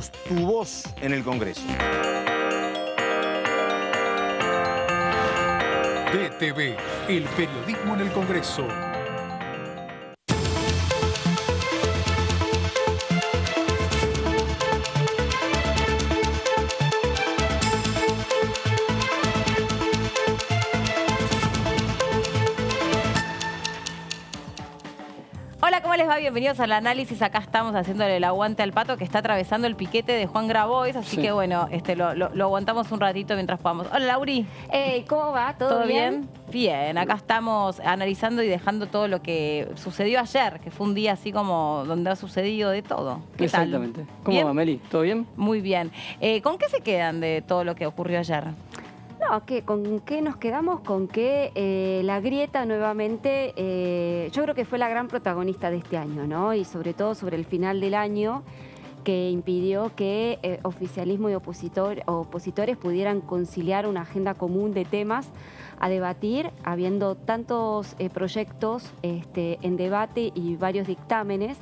Tu voz en el Congreso. DTV, el periodismo en el Congreso. Hola, ¿cómo les va? Bienvenidos al análisis. Acá estamos haciéndole el aguante al Pato que está atravesando el piquete de Juan Grabois, así que bueno, lo aguantamos un ratito mientras podamos. Hola, Lauri. ¿Cómo va? ¿Todo bien? Bien, acá estamos analizando y dejando todo lo que sucedió ayer, que fue un día así como donde ha sucedido de todo. ¿Qué Exactamente. tal? ¿Cómo va, Meli? ¿Todo bien? Muy bien. ¿Con qué se quedan de todo lo que ocurrió ayer? No, ¿con qué nos quedamos? Con que la grieta nuevamente, yo creo que fue la gran protagonista de este año, ¿no? Y sobre todo sobre el final del año, que impidió que oficialismo y opositores pudieran conciliar una agenda común de temas a debatir, habiendo tantos proyectos en debate y varios dictámenes.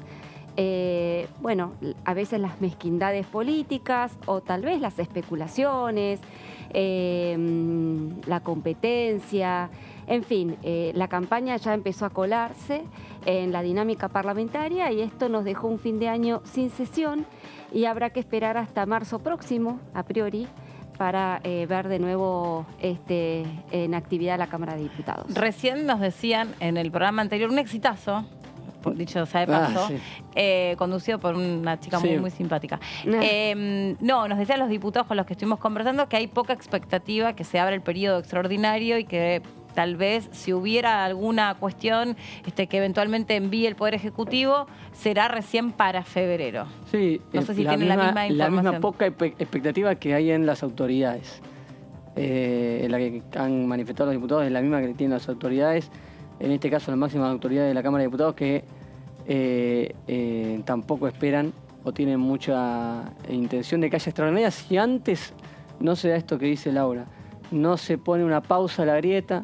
Bueno, a veces las mezquindades políticas o tal vez las especulaciones, la competencia, en fin, la campaña ya empezó a colarse en la dinámica parlamentaria y esto nos dejó un fin de año sin sesión y habrá que esperar hasta marzo próximo, a priori, para ver de nuevo en actividad la Cámara de Diputados. Recién nos decían en el programa anterior un exitazo, dicho sea de paso, conducido por una chica muy simpática. No, nos decían los diputados con los que estuvimos conversando que hay poca expectativa que se abra el periodo extraordinario y que tal vez si hubiera alguna cuestión que eventualmente envíe el Poder Ejecutivo, será recién para febrero. Sí, no sé si tienen la misma información. La misma poca expectativa que hay en las autoridades. La que han manifestado los diputados es la misma que tienen las autoridades. En este caso, la máxima autoridad de la Cámara de Diputados, que tampoco esperan o tienen mucha intención de que haya extraordinarias. Si antes no se da esto que dice Laura, no se pone una pausa a la grieta,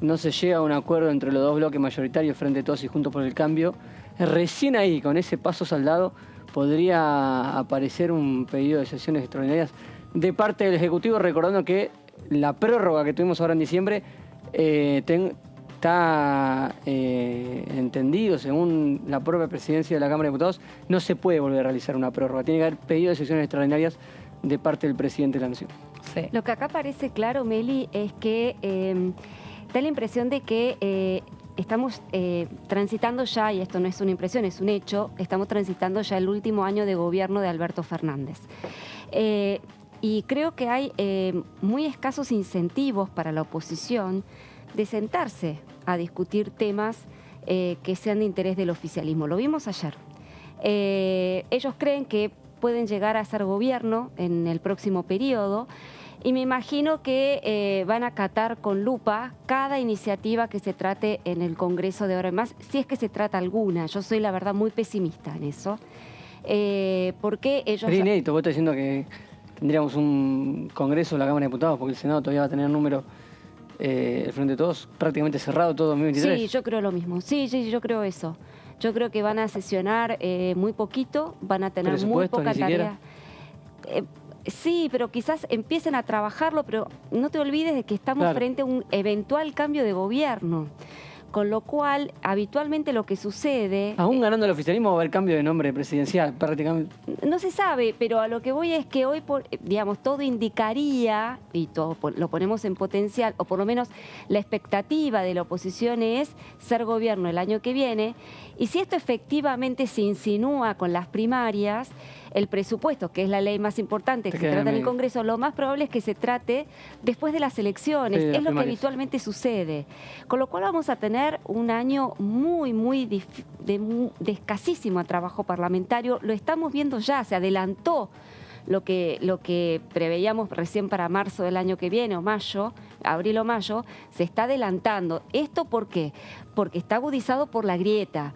no se llega a un acuerdo entre los dos bloques mayoritarios, Frente de Todos y Juntos por el Cambio, recién ahí, con ese paso saldado, podría aparecer un pedido de sesiones extraordinarias de parte del Ejecutivo, recordando que la prórroga que tuvimos ahora en diciembre está entendido, según la propia presidencia de la Cámara de Diputados, no se puede volver a realizar una prórroga. Tiene que haber pedido de sesiones extraordinarias de parte del presidente de la Nación. Sí. Lo que acá parece claro, Meli, es que da la impresión de que estamos transitando ya, y esto no es una impresión, es un hecho, estamos transitando ya el último año de gobierno de Alberto Fernández. Y creo que hay muy escasos incentivos para la oposición de sentarse a discutir temas que sean de interés del oficialismo. Lo vimos ayer. Ellos creen que pueden llegar a ser gobierno en el próximo periodo y me imagino que van a acatar con lupa cada iniciativa que se trate en el Congreso de ahora en más, si es que se trata alguna. Yo soy, la verdad, muy pesimista en eso. Porque ellos... Sería inédito, vos estás diciendo que tendríamos un Congreso de la Cámara de Diputados porque el Senado todavía va a tener número, el Frente de Todos, prácticamente cerrado todo 2023. Sí, yo creo lo mismo. Sí, yo creo eso. Yo creo que van a sesionar muy poquito, van a tener muy poca tarea. Sí, pero quizás empiecen a trabajarlo, pero no te olvides de que estamos frente a un eventual cambio de gobierno. Con lo cual, habitualmente lo que sucede... Aún ganando el oficialismo va a haber cambio de nombre presidencial, prácticamente. No se sabe, pero a lo que voy es que hoy, digamos, todo indicaría, y todo lo ponemos en potencial, o por lo menos la expectativa de la oposición es ser gobierno el año que viene, y si esto efectivamente se insinúa con las primarias, el presupuesto, que es la ley más importante que se trata en el Congreso, lo más probable es que se trate después de las elecciones. Sí, es lo que habitualmente sucede. Con lo cual vamos a tener un año de escasísimo trabajo parlamentario. Lo estamos viendo ya, se adelantó lo que preveíamos recién para marzo del año que viene, o mayo, abril o mayo, se está adelantando. ¿Esto por qué? Porque está agudizado por la grieta,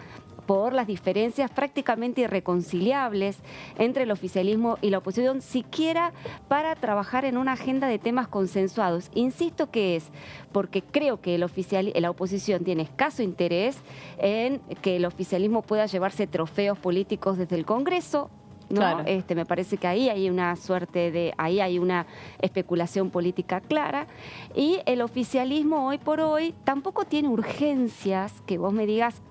por las diferencias prácticamente irreconciliables entre el oficialismo y la oposición, siquiera para trabajar en una agenda de temas consensuados. Insisto que es porque creo que la oposición tiene escaso interés en que el oficialismo pueda llevarse trofeos políticos desde el Congreso, ¿no? Claro. Me parece que ahí hay una suerte de, ahí hay una especulación política clara. Y el oficialismo hoy por hoy tampoco tiene urgencias, que vos me digas,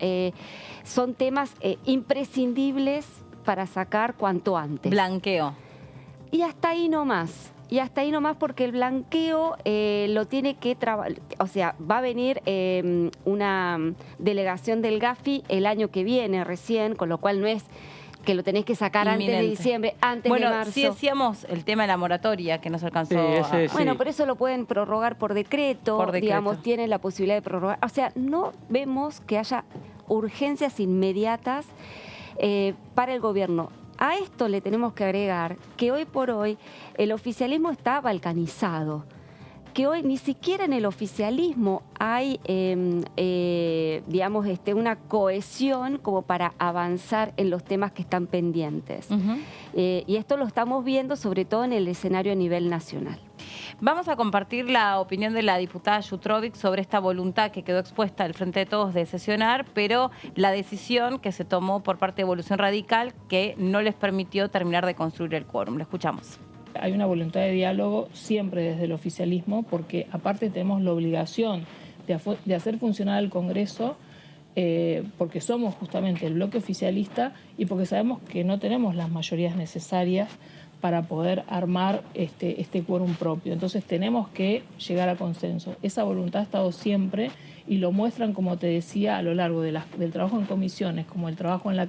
son temas imprescindibles para sacar cuanto antes. Blanqueo. Y hasta ahí nomás. Y hasta ahí nomás, porque el blanqueo lo tiene que trabajar, o sea, va a venir una delegación del GAFI el año que viene recién, con lo cual no es que lo tenés que sacar Inminente. antes de diciembre, antes de marzo. Bueno, sí decíamos el tema de la moratoria que no se alcanzó. Sí, ese a... sí. Bueno, por eso lo pueden prorrogar por decreto, digamos, tienen la posibilidad de prorrogar. O sea, no vemos que haya urgencias inmediatas para el gobierno. A esto le tenemos que agregar que hoy por hoy el oficialismo está balcanizado, que hoy ni siquiera en el oficialismo hay, digamos, una cohesión como para avanzar en los temas que están pendientes. Y esto lo estamos viendo sobre todo en el escenario a nivel nacional. Vamos a compartir la opinión de la diputada Jutrovic sobre esta voluntad que quedó expuesta al Frente de Todos de sesionar, pero la decisión que se tomó por parte de Evolución Radical que no les permitió terminar de construir el quórum. Lo escuchamos. Hay una voluntad de diálogo siempre desde el oficialismo, porque aparte tenemos la obligación de hacer funcionar el Congreso, porque somos justamente el bloque oficialista y porque sabemos que no tenemos las mayorías necesarias para poder armar este quórum propio. Entonces tenemos que llegar a consenso. Esa voluntad ha estado siempre y lo muestran, como te decía, a lo largo del trabajo en comisiones, como el trabajo en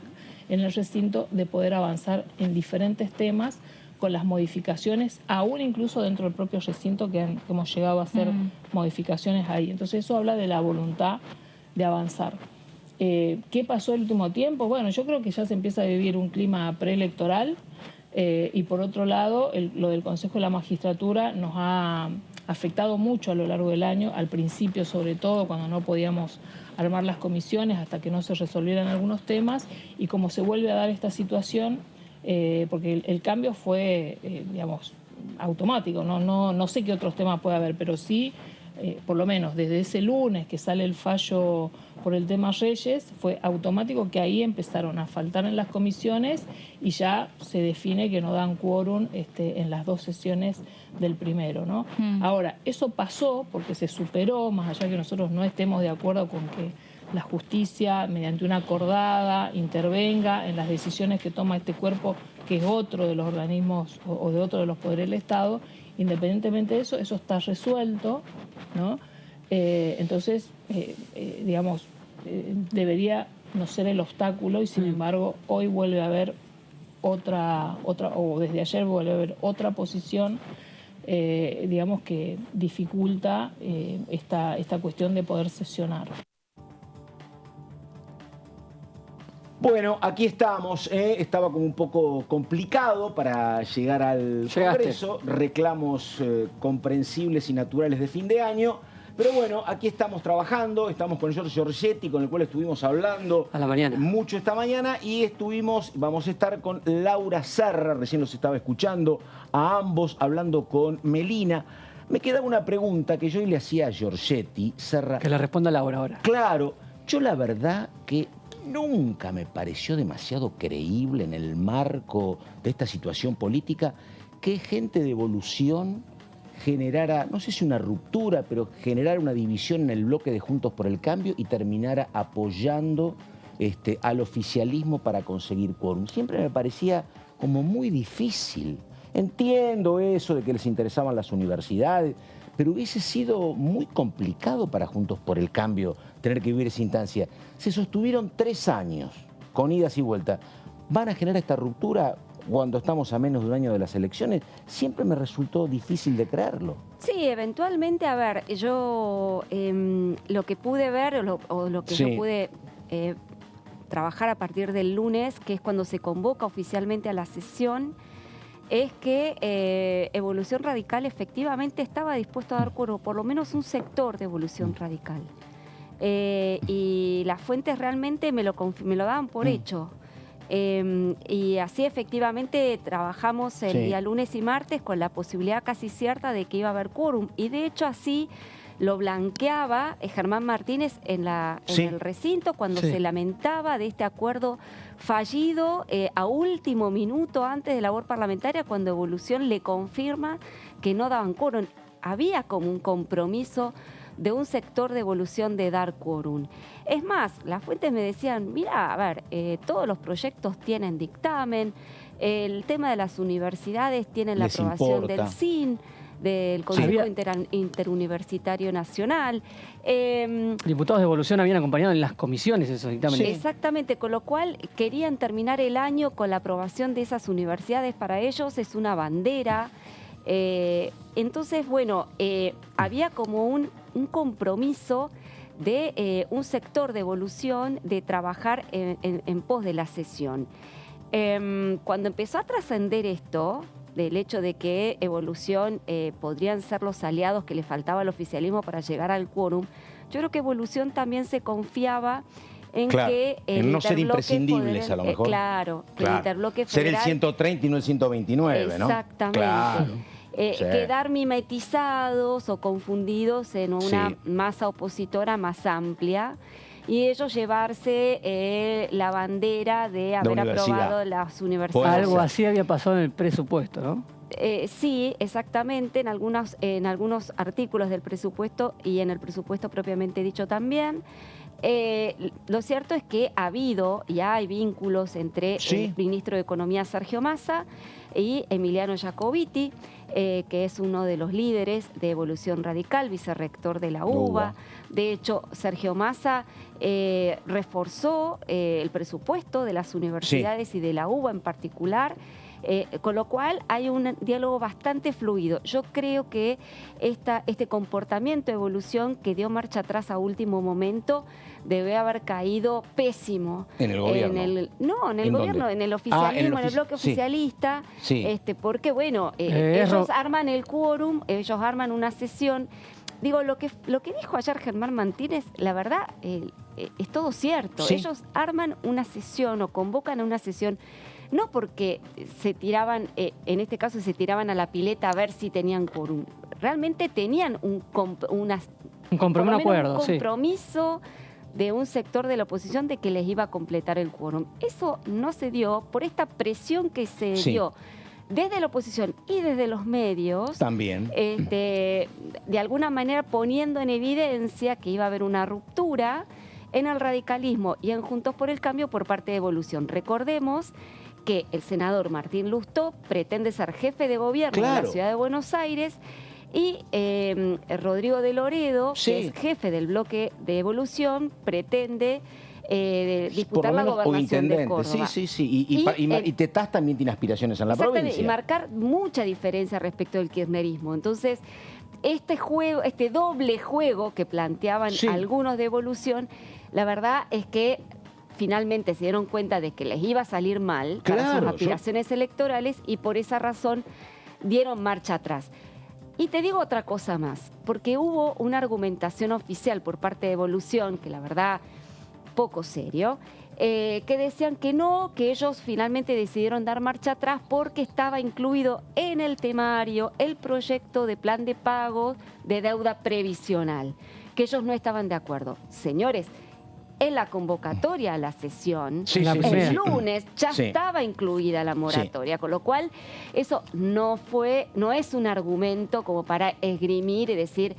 el recinto, de poder avanzar en diferentes temas con las modificaciones, aún incluso dentro del propio recinto que hemos llegado a hacer modificaciones ahí. Entonces eso habla de la voluntad de avanzar. ¿Qué pasó el último tiempo? Bueno, yo creo que ya se empieza a vivir un clima preelectoral. Y por otro lado, lo del Consejo de la Magistratura nos ha afectado mucho a lo largo del año, al principio sobre todo, cuando no podíamos armar las comisiones hasta que no se resolvieran algunos temas, y como se vuelve a dar esta situación, porque el cambio fue, digamos, automático, no sé qué otros temas puede haber, pero sí, por lo menos desde ese lunes que sale el fallo por el tema Reyes, fue automático que ahí empezaron a faltar en las comisiones y ya se define que no dan quórum en las dos sesiones del primero, ¿no? Ahora, eso pasó porque se superó, más allá que nosotros no estemos de acuerdo con que la justicia, mediante una acordada, intervenga en las decisiones que toma este cuerpo, que es otro de los organismos o de otro de los poderes del Estado. Independientemente de eso, eso está resuelto, ¿no? Entonces, digamos, debería no ser el obstáculo, y sin embargo hoy vuelve a haber otra, o desde ayer vuelve a haber otra posición, digamos, que dificulta esta cuestión de poder sesionar. Bueno, aquí estamos. Estaba como un poco complicado para llegar al Congreso. Reclamos comprensibles y naturales de fin de año. Pero bueno, aquí estamos trabajando. Estamos con Giorgio Giorgetti, con el cual estuvimos hablando a la mañana mucho esta mañana. Y vamos a estar con Laura Serra. Recién los estaba escuchando a ambos, hablando con Melina. Me queda una pregunta que yo le hacía a Giorgetti, Serra. Que le responda Laura ahora. Claro, yo la verdad que nunca me pareció demasiado creíble en el marco de esta situación política que gente de Evolución generara, no sé si una ruptura, pero generara una división en el bloque de Juntos por el Cambio y terminara apoyando al oficialismo para conseguir quórum. Siempre me parecía como muy difícil. Entiendo eso de que les interesaban las universidades, pero hubiese sido muy complicado para Juntos por el Cambio tener que vivir esa instancia. Se sostuvieron 3 años, con idas y vueltas. ¿Van a generar esta ruptura cuando estamos a menos de un año de las elecciones? Siempre me resultó difícil de creerlo. Sí, eventualmente, a ver, yo lo que pude ver o lo que yo pude trabajar a partir del lunes, que es cuando se convoca oficialmente a la sesión, es que Evolución Radical efectivamente estaba dispuesto a dar quórum, por lo menos un sector de Evolución Radical. Y las fuentes realmente me lo daban por hecho. Y así efectivamente trabajamos el día lunes y martes con la posibilidad casi cierta de que iba a haber quórum. Y de hecho así lo blanqueaba Germán Martínez en el recinto cuando se lamentaba de este acuerdo fallido a último minuto antes de la labor parlamentaria, cuando Evolución le confirma que no daban quórum. Había como un compromiso de un sector de Evolución de dar quórum. Es más, las fuentes me decían, mira, a ver, todos los proyectos tienen dictamen, el tema de las universidades tienen la aprobación del CIN, del Consejo Interuniversitario Nacional. Diputados de Evolución habían acompañado en las comisiones esos dictámenes. Exactamente, con lo cual querían terminar el año con la aprobación de esas universidades. Para ellos es una bandera. Entonces, bueno, había como un compromiso de un sector de Evolución de trabajar en pos de la sesión. Cuando empezó a trascender esto, del hecho de que Evolución podrían ser los aliados que le faltaba al oficialismo para llegar al quórum, yo creo que Evolución también se confiaba en que en no ser imprescindibles a lo mejor. Que el interbloque federal... Ser el 130 y no el 129, ¿no? Exactamente. Claro. Quedar mimetizados o confundidos en una masa opositora más amplia y ellos llevarse la bandera de haber aprobado las universidades. Algo así había pasado en el presupuesto, ¿no? Sí, exactamente, en algunos artículos del presupuesto y en el presupuesto propiamente dicho también. Lo cierto es que ha habido y hay vínculos entre el ministro de Economía Sergio Massa y Emiliano Jacobiti, que es uno de los líderes de Evolución Radical, vicerrector de la UBA. De hecho, Sergio Massa reforzó el presupuesto de las universidades y de la UBA en particular. Con lo cual hay un diálogo bastante fluido. Yo creo que este comportamiento de Evolución que dio marcha atrás a último momento debe haber caído pésimo. ¿En el gobierno? En el gobierno, en el oficialismo, en el bloque oficialista. Porque, bueno, ellos arman el quórum, ellos arman una sesión. Digo, lo que dijo ayer Germán Martínez, la verdad, es todo cierto. Ellos arman una sesión o convocan a una sesión no porque se tiraban, en este caso se tiraban a la pileta a ver si tenían quórum. Realmente tenían un compromiso de un sector de la oposición de que les iba a completar el quórum. Eso no se dio por esta presión que se dio desde la oposición y desde los medios. También. De alguna manera poniendo en evidencia que iba a haber una ruptura en el radicalismo y en Juntos por el Cambio por parte de Evolución. Recordemos que el senador Martín Lustó pretende ser jefe de gobierno de la Ciudad de Buenos Aires y Rodrigo de Loredo, que es jefe del bloque de Evolución, pretende disputar la gobernación de Córdoba. Y Tetaz también tiene aspiraciones en la provincia. Y marcar mucha diferencia respecto del kirchnerismo. Entonces, este doble juego que planteaban algunos de Evolución, la verdad es que finalmente se dieron cuenta de que les iba a salir mal para sus aspiraciones electorales y por esa razón dieron marcha atrás. Y te digo otra cosa más, porque hubo una argumentación oficial por parte de Evolución, que la verdad, poco serio, que decían que no, que ellos finalmente decidieron dar marcha atrás porque estaba incluido en el temario el proyecto de plan de pago de deuda previsional, que ellos no estaban de acuerdo. Señores, en la convocatoria a la sesión, el lunes ya estaba incluida la moratoria, con lo cual eso no es un argumento como para esgrimir y decir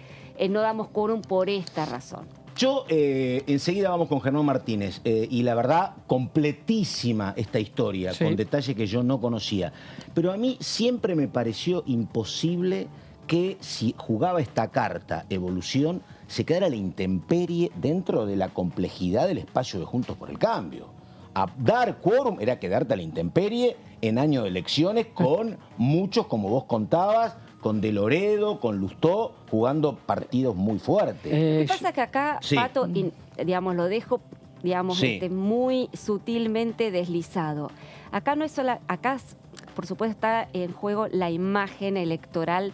no damos quórum por esta razón. Yo enseguida vamos con Germán Martínez y la verdad completísima esta historia, con detalles que yo no conocía. Pero a mí siempre me pareció imposible que si jugaba esta carta Evolución se quedara a la intemperie dentro de la complejidad del espacio de Juntos por el Cambio. A dar quórum era quedarte a la intemperie en año de elecciones con muchos, como vos contabas, con De Loredo, con Lustó, jugando partidos muy fuertes. Lo que pasa es que acá, Pato, lo dejo muy sutilmente deslizado. Acá no es sola, acá por supuesto está en juego la imagen electoral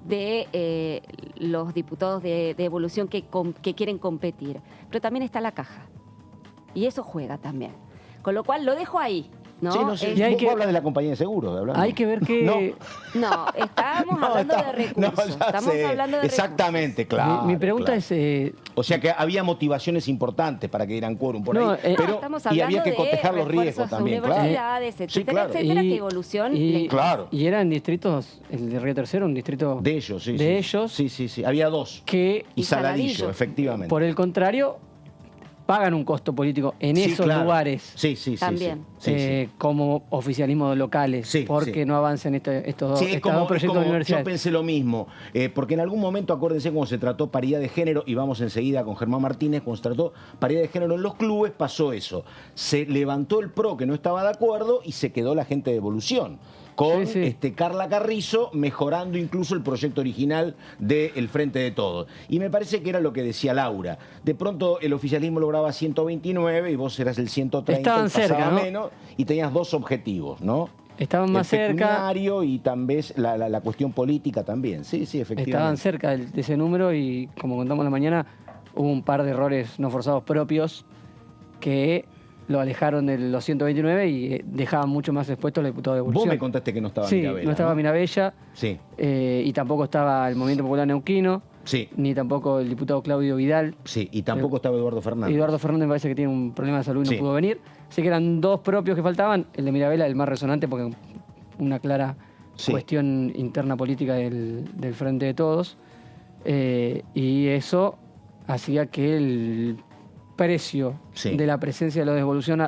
de los diputados de Evolución que quieren competir. Pero también está la caja. Y eso juega también. Con lo cual lo dejo ahí. ¿no? Sí, no sé. Vos hablas de la compañía de seguros. Hay que ver que... No, estábamos hablando de recursos. Estamos hablando de exactamente, recursos. Claro. Mi pregunta es... o sea que había motivaciones importantes para que dieran quórum por ahí. Pero, y había que cotejar los riesgos también, universidades, etcétera, etcétera, que evolución... Y eran distritos, el de Río Tercero, un distrito... De ellos, sí. De ellos. Sí. Había dos. Y Saladillo, efectivamente. Por el contrario... pagan un costo político en esos lugares. Sí. También. Como oficialismos locales, porque no avancen estos dos proyectos de universidad. Yo pensé lo mismo, porque en algún momento, acuérdense, cuando se trató paridad de género, y vamos enseguida con Germán Martínez, cuando se trató paridad de género en los clubes, pasó eso. Se levantó el PRO que no estaba de acuerdo y se quedó la gente de Evolución. Con Carla Carrizo mejorando incluso el proyecto original del Frente de Todos. Y me parece que era lo que decía Laura. De pronto el oficialismo lograba 129 y vos eras el 130. Estaban cerca, ¿no? Menos, y tenías dos objetivos, ¿no? Estaban más cerca. Y también la cuestión política también. Sí, efectivamente. Estaban cerca de ese número y, como contamos en la mañana, hubo un par de errores no forzados propios que... lo alejaron de los 129 y dejaban mucho más expuestos al diputado de Evolución. Vos me contaste que no estaba Mirabella. No estaba Mirabella. Sí. Y tampoco estaba el Movimiento Popular Neuquino. Sí. Ni tampoco el diputado Claudio Vidal. Sí, y tampoco estaba Eduardo Fernández. Eduardo Fernández me parece que tiene un problema de salud y no pudo venir. Así que eran dos propios que faltaban. El de Mirabella, el más resonante, porque una clara cuestión interna política del Frente de Todos. Y eso hacía que el precio de la presencia de la devolución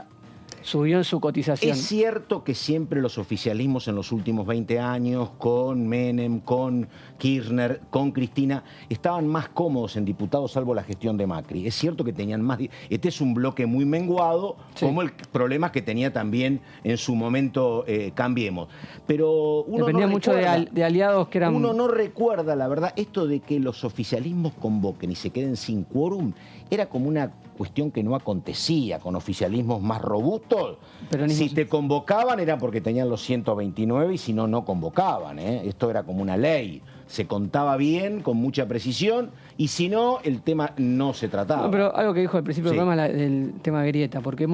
subió en su cotización. Es cierto que siempre los oficialismos en los últimos 20 años, con Menem, con Kirchner, con Cristina, estaban más cómodos en diputados, salvo la gestión de Macri. Es cierto que tenían más... Este es un bloque muy menguado, como el problema que tenía también en su momento Cambiemos. Pero uno dependía no mucho de aliados que eran... Uno no recuerda, la verdad, esto de que los oficialismos convoquen y se queden sin quórum, era como una cuestión que no acontecía con oficialismos más robustos. Pero si te convocaban era porque tenían los 129 y si no, no convocaban. Esto era como una ley. Se contaba bien, con mucha precisión, y si no, el tema no se trataba. No, pero algo que dijo al principio del programa, el tema grieta, porque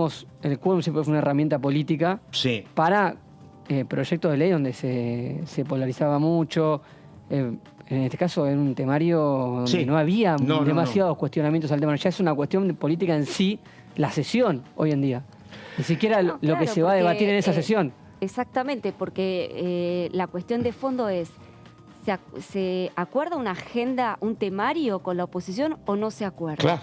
el quórum siempre fue una herramienta política para proyectos de ley donde se polarizaba mucho. En este caso, en un temario donde no había demasiados cuestionamientos al tema. Ya es una cuestión política en sí, la sesión hoy en día. Ni siquiera lo que se va a debatir en esa sesión. Exactamente, porque la cuestión de fondo es, ¿se acuerda una agenda, un temario con la oposición o no se acuerda? Claro.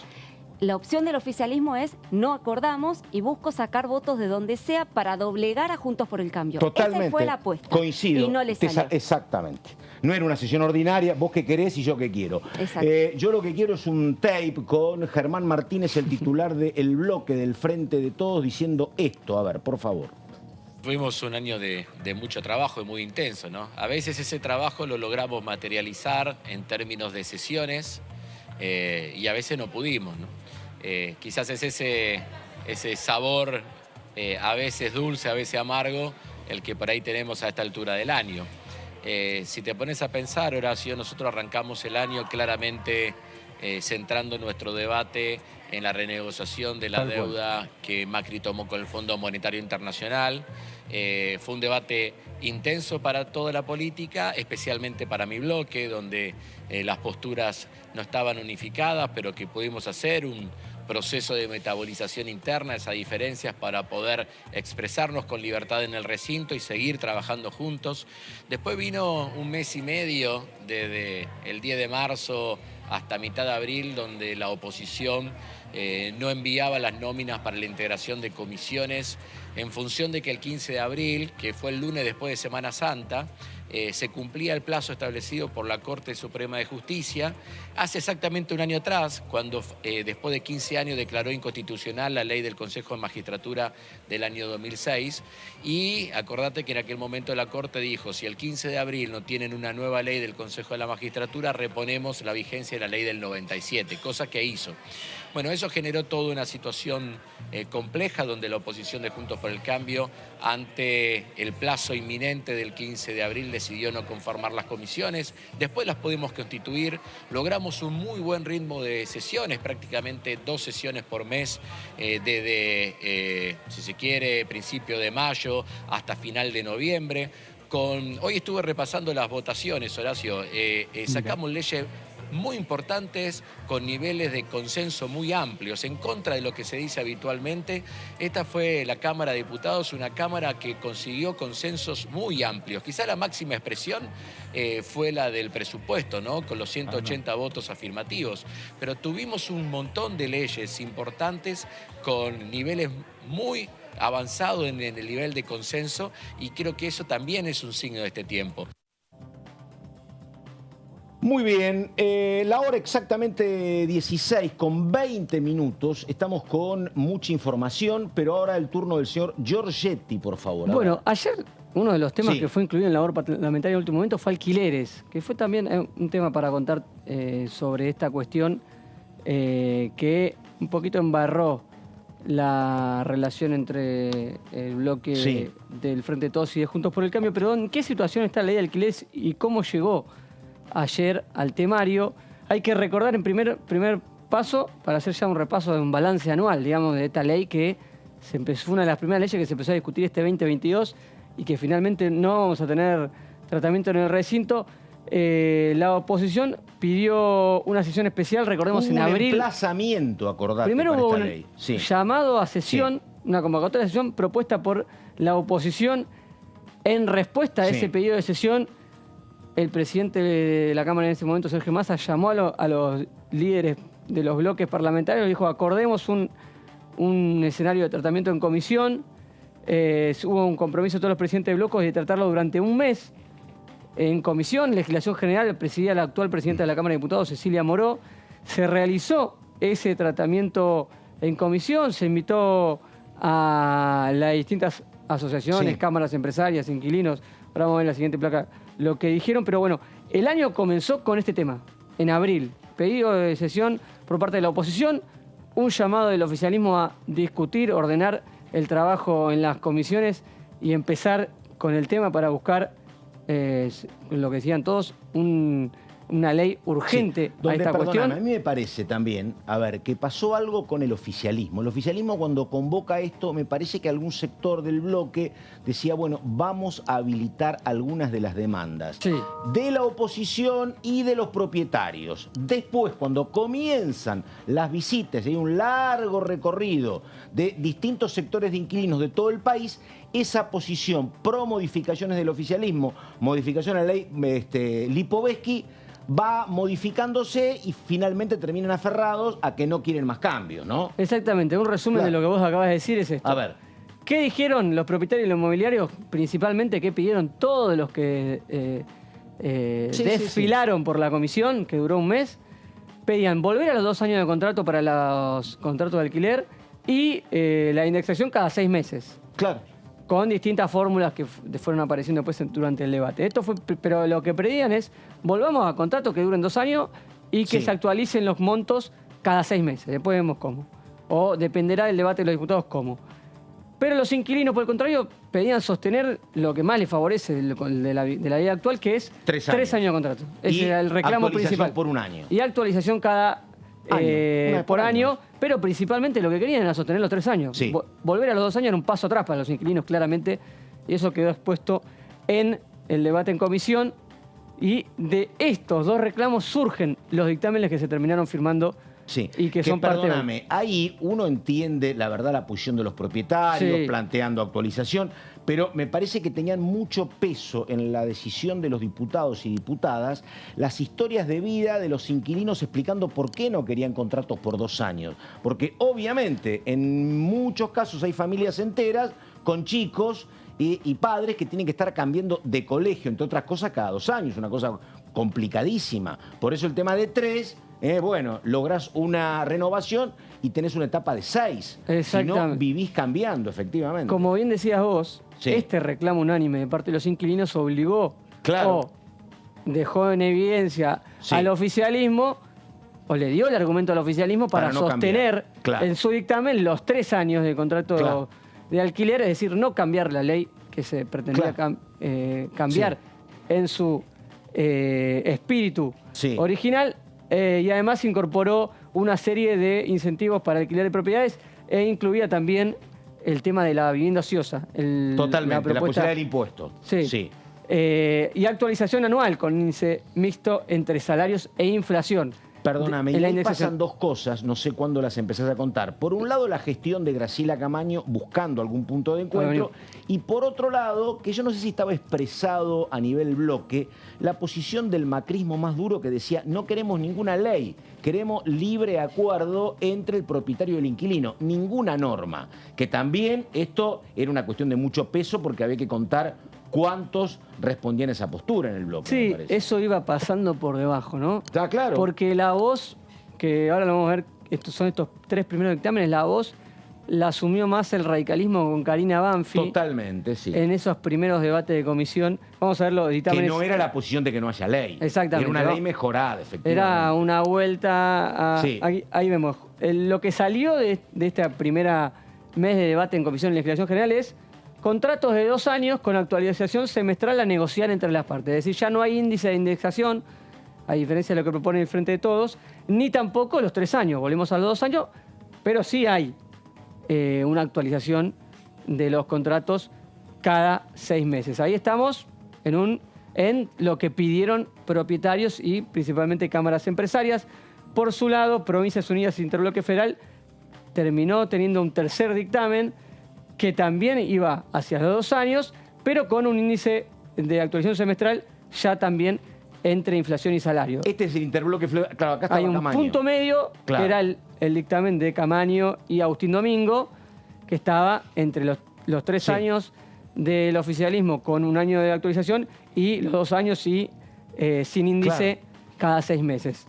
La opción del oficialismo es no acordamos y busco sacar votos de donde sea para doblegar a Juntos por el Cambio. Totalmente. Esa fue la apuesta. Coincido. Y no le salió. Exactamente. No era una sesión ordinaria, vos qué querés y yo qué quiero. Yo lo que quiero es un tape con Germán Martínez, el titular del bloque del Frente de Todos, diciendo esto. A ver, por favor. Tuvimos un año de mucho trabajo y muy intenso, ¿no? A veces ese trabajo lo logramos materializar en términos de sesiones y a veces no pudimos, ¿no? Quizás es ese sabor a veces dulce, a veces amargo, el que por ahí tenemos a esta altura del año. Si te pones a pensar, Horacio, nosotros arrancamos el año claramente centrando nuestro debate en la renegociación de la deuda que Macri tomó con el Fondo Monetario Internacional. Fue un debate intenso para toda la política, especialmente para mi bloque, donde las posturas no estaban unificadas, pero que pudimos hacer un proceso de metabolización interna, esas diferencias para poder expresarnos con libertad en el recinto y seguir trabajando juntos. Después vino un mes y medio, desde el 10 de marzo hasta mitad de abril, donde la oposición no enviaba las nóminas para la integración de comisiones en función de que el 15 de abril, que fue el lunes después de Semana Santa, se cumplía el plazo establecido por la Corte Suprema de Justicia. Hace exactamente un año atrás, cuando después de 15 años declaró inconstitucional la ley del Consejo de Magistratura del año 2006. Y acordate que en aquel momento la Corte dijo, si el 15 de abril no tienen una nueva ley del Consejo de la Magistratura, reponemos la vigencia de la ley del 97, cosa que hizo. Bueno, eso generó toda una situación compleja donde la oposición de Juntos por el Cambio, ante el plazo inminente del 15 de abril, decidió no conformar las comisiones, después las pudimos constituir, logramos un muy buen ritmo de sesiones, prácticamente 2 sesiones por mes, desde, si se quiere, principio de mayo hasta final de noviembre. Hoy estuve repasando las votaciones, Horacio, sacamos leyes muy importantes, con niveles de consenso muy amplios, en contra de lo que se dice habitualmente. Esta fue la Cámara de Diputados, una Cámara que consiguió consensos muy amplios. Quizá la máxima expresión fue la del presupuesto, ¿no? Con los 180 votos afirmativos. Pero tuvimos un montón de leyes importantes con niveles muy avanzados en el nivel de consenso, y creo que eso también es un signo de este tiempo. Muy bien, la hora exactamente 16:20. Estamos con mucha información, pero ahora el turno del señor Giorgetti, por favor. Bueno, ayer uno de los temas que fue incluido en la labor parlamentaria en el último momento fue alquileres, que fue también un tema para contar sobre esta cuestión que un poquito embarró la relación entre el bloque del Frente de Todos y de Juntos por el Cambio. Pero ¿en qué situación está la ley de alquileres y cómo llegó ayer al temario? Hay que recordar en primer paso, para hacer ya un repaso de un balance anual, digamos, de esta ley que fue una de las primeras leyes que se empezó a discutir este 2022 y que finalmente no vamos a tener tratamiento en el recinto. La oposición pidió una sesión especial, recordemos, en abril. Un emplazamiento, acordate, primero para hubo esta un ley. llamado a sesión, una convocatoria de sesión propuesta por la oposición. En respuesta a ese pedido de sesión, el presidente de la Cámara en ese momento, Sergio Massa, llamó a los líderes de los bloques parlamentarios y dijo: acordemos un escenario de tratamiento en comisión. Hubo un compromiso de todos los presidentes de bloques de tratarlo durante un mes en comisión. Legislación general presidía la actual presidenta de la Cámara de Diputados, Cecilia Moró. Se realizó ese tratamiento en comisión, se invitó a las distintas asociaciones, cámaras empresarias, inquilinos. Ahora vamos a ver en la siguiente placa lo que dijeron, pero bueno, el año comenzó con este tema, en abril. Pedido de sesión por parte de la oposición, un llamado del oficialismo a discutir, ordenar el trabajo en las comisiones y empezar con el tema para buscar, lo que decían todos, una ley urgente a esta cuestión. A mí me parece también, a ver, que pasó algo con el oficialismo. El oficialismo, cuando convoca esto, me parece que algún sector del bloque decía, bueno, vamos a habilitar algunas de las demandas de la oposición y de los propietarios. Después, cuando comienzan las visitas, hay un largo recorrido de distintos sectores de inquilinos de todo el país, esa posición pro modificaciones del oficialismo, modificación a la ley Lipovetsky, va modificándose y finalmente terminan aferrados a que no quieren más cambios, ¿no? Exactamente. Un resumen de lo que vos acabas de decir es esto. A ver. ¿Qué dijeron los propietarios y los inmobiliarios? Principalmente, ¿qué pidieron todos los que desfilaron por la comisión, que duró un mes? Pedían volver a los 2 años de contrato para los contratos de alquiler y la indexación cada 6 meses. Claro. Con distintas fórmulas que fueron apareciendo después durante el debate. Esto fue, pero lo que pedían es, volvamos a contratos que duren 2 años y que se actualicen los montos cada 6 meses. Después vemos cómo. O dependerá del debate de los diputados cómo. Pero los inquilinos, por el contrario, pedían sostener lo que más les favorece de la ley actual, que es 3 años de contrato. Ese era el reclamo principal. Por un año. Y actualización cada por año, pero principalmente lo que querían era sostener los 3 años. Volver a los 2 años era un paso atrás para los inquilinos, claramente, y eso quedó expuesto en el debate en comisión. Y de estos 2 reclamos surgen los dictámenes que se terminaron firmando y que son parte de... Ahí uno entiende, la verdad, la posición de los propietarios, planteando actualización, pero me parece que tenían mucho peso en la decisión de los diputados y diputadas las historias de vida de los inquilinos explicando por qué no querían contratos por 2 años. Porque obviamente en muchos casos hay familias enteras con chicos y padres que tienen que estar cambiando de colegio, entre otras cosas, cada 2 años, una cosa complicadísima. Por eso el tema de 3... bueno, lográs una renovación y tenés una etapa de 6. Si no, vivís cambiando, efectivamente. Como bien decías vos, este reclamo unánime de parte de los inquilinos obligó o dejó en evidencia al oficialismo, o le dio el argumento al oficialismo para no sostener en su dictamen los 3 años de contrato de alquiler, es decir, no cambiar la ley que se pretendía cambiar en su espíritu original y además incorporó una serie de incentivos para alquiler de propiedades e incluía también el tema de la vivienda ociosa. Totalmente, la posibilidad del impuesto. Sí. Y actualización anual con índice mixto entre salarios e inflación. Perdóname, y ahí pasan dos cosas, no sé cuándo las empezás a contar. Por un lado, la gestión de Graciela Camaño buscando algún punto de encuentro, y por otro lado, que yo no sé si estaba expresado a nivel bloque, la posición del macrismo más duro que decía, no queremos ninguna ley, queremos libre acuerdo entre el propietario y el inquilino, ninguna norma. Que también esto era una cuestión de mucho peso porque había que contar cuántos respondían a esa postura en el bloque. Sí, eso iba pasando por debajo, ¿no? Está claro. Porque la voz, que ahora lo vamos a ver, son estos 3 primeros dictámenes, la voz la asumió más el radicalismo con Karina Banfi. Totalmente, sí. En esos primeros debates de comisión. Vamos a ver los dictámenes. Que no era la posición de que no haya ley. Exactamente. Era una ley mejorada, efectivamente. Era una vuelta a... Sí. Ahí vemos. Lo que salió de esta primera mes de debate en Comisión de Legislación General es contratos de 2 años con actualización semestral a negociar entre las partes. Es decir, ya no hay índice de indexación, a diferencia de lo que propone el Frente de Todos, ni tampoco los 3 años. Volvemos a los 2 años, pero sí hay una actualización de los contratos cada 6 meses. Ahí estamos en lo que pidieron propietarios y principalmente cámaras empresarias. Por su lado, Provincias Unidas e Interbloque Federal terminó teniendo un tercer dictamen que también iba hacia los 2 años, pero con un índice de actualización semestral ya también entre inflación y salario. Este es el interbloque, claro, acá está Hay un Camaño. punto medio, que era el dictamen de Camaño y Agustín Domingo, que estaba entre los 3 años del oficialismo con 1 año de actualización y los 2 años sin índice cada 6 meses.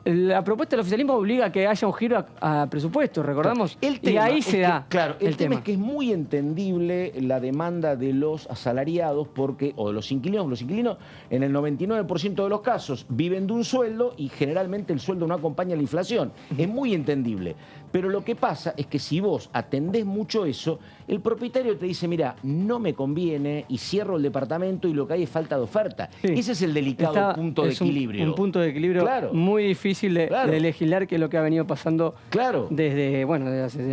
La propuesta del oficialismo obliga a que haya un giro a presupuesto, recordamos, y ahí se da el tema es que es muy entendible la demanda de los asalariados o de los inquilinos. Los inquilinos en el 99% de los casos viven de un sueldo y generalmente el sueldo no acompaña la inflación. Es muy entendible. Pero lo que pasa es que si vos atendés mucho eso, el propietario te dice, mira, no me conviene y cierro el departamento y lo que hay es falta de oferta. Ese es el delicado punto de equilibrio. Un punto de equilibrio muy difícil de legislar, que es lo que ha venido pasando desde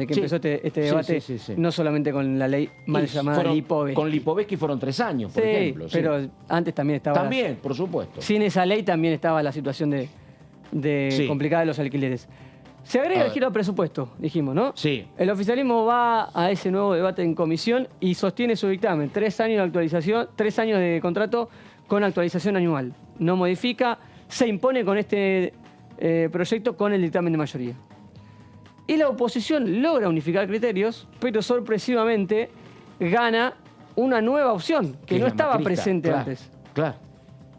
que empezó este debate, no solamente con la ley mal llamada Lipovetsky. Con Lipovetsky fueron 3 años, por ejemplo. Pero antes también estaba... También, por supuesto. Sin esa ley también estaba la situación de complicada de los alquileres. Se agrega el giro al presupuesto, dijimos, ¿no? Sí. El oficialismo va a ese nuevo debate en comisión y sostiene su dictamen. 3 años de actualización, 3 años de contrato con actualización anual. No modifica, se impone con este proyecto con el dictamen de mayoría. Y la oposición logra unificar criterios, pero sorpresivamente gana una nueva opción que no estaba presente antes.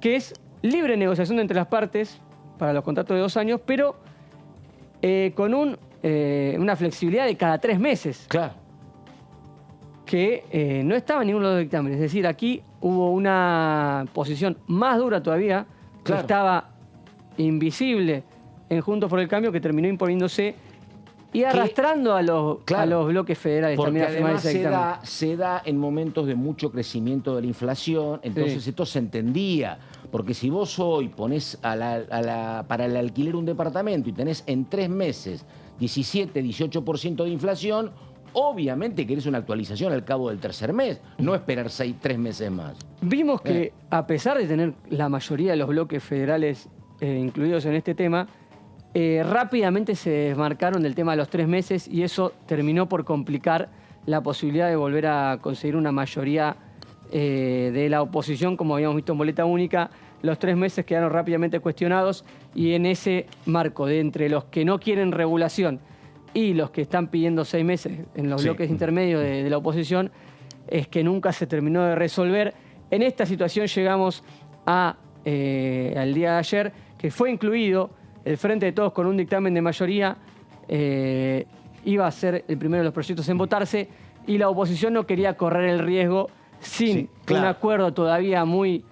Que es libre negociación entre las partes para los contratos de 2 años, pero con una flexibilidad de cada 3 meses. Que no estaba en ninguno de los dictámenes. Es decir, aquí hubo una posición más dura todavía, que estaba invisible en Juntos por el Cambio, que terminó imponiéndose y arrastrando a los bloques federales. Porque también a además se da en momentos de mucho crecimiento de la inflación, entonces esto se entendía. Porque si vos hoy ponés para el alquiler un departamento y tenés en 3 meses 17, 18% de inflación, obviamente querés una actualización al cabo del 3er mes, no esperar 3 meses más. Vimos que a pesar de tener la mayoría de los bloques federales incluidos en este tema, rápidamente se desmarcaron del tema de los 3 meses y eso terminó por complicar la posibilidad de volver a conseguir una mayoría de la oposición, como habíamos visto en boleta única. Los 3 meses quedaron rápidamente cuestionados y en ese marco de entre los que no quieren regulación y los que están pidiendo 6 meses en los bloques intermedios de la oposición, es que nunca se terminó de resolver. En esta situación llegamos al día de ayer, que fue incluido el Frente de Todos con un dictamen de mayoría, iba a ser el primero de los proyectos en votarse, y la oposición no quería correr el riesgo sin un acuerdo todavía muy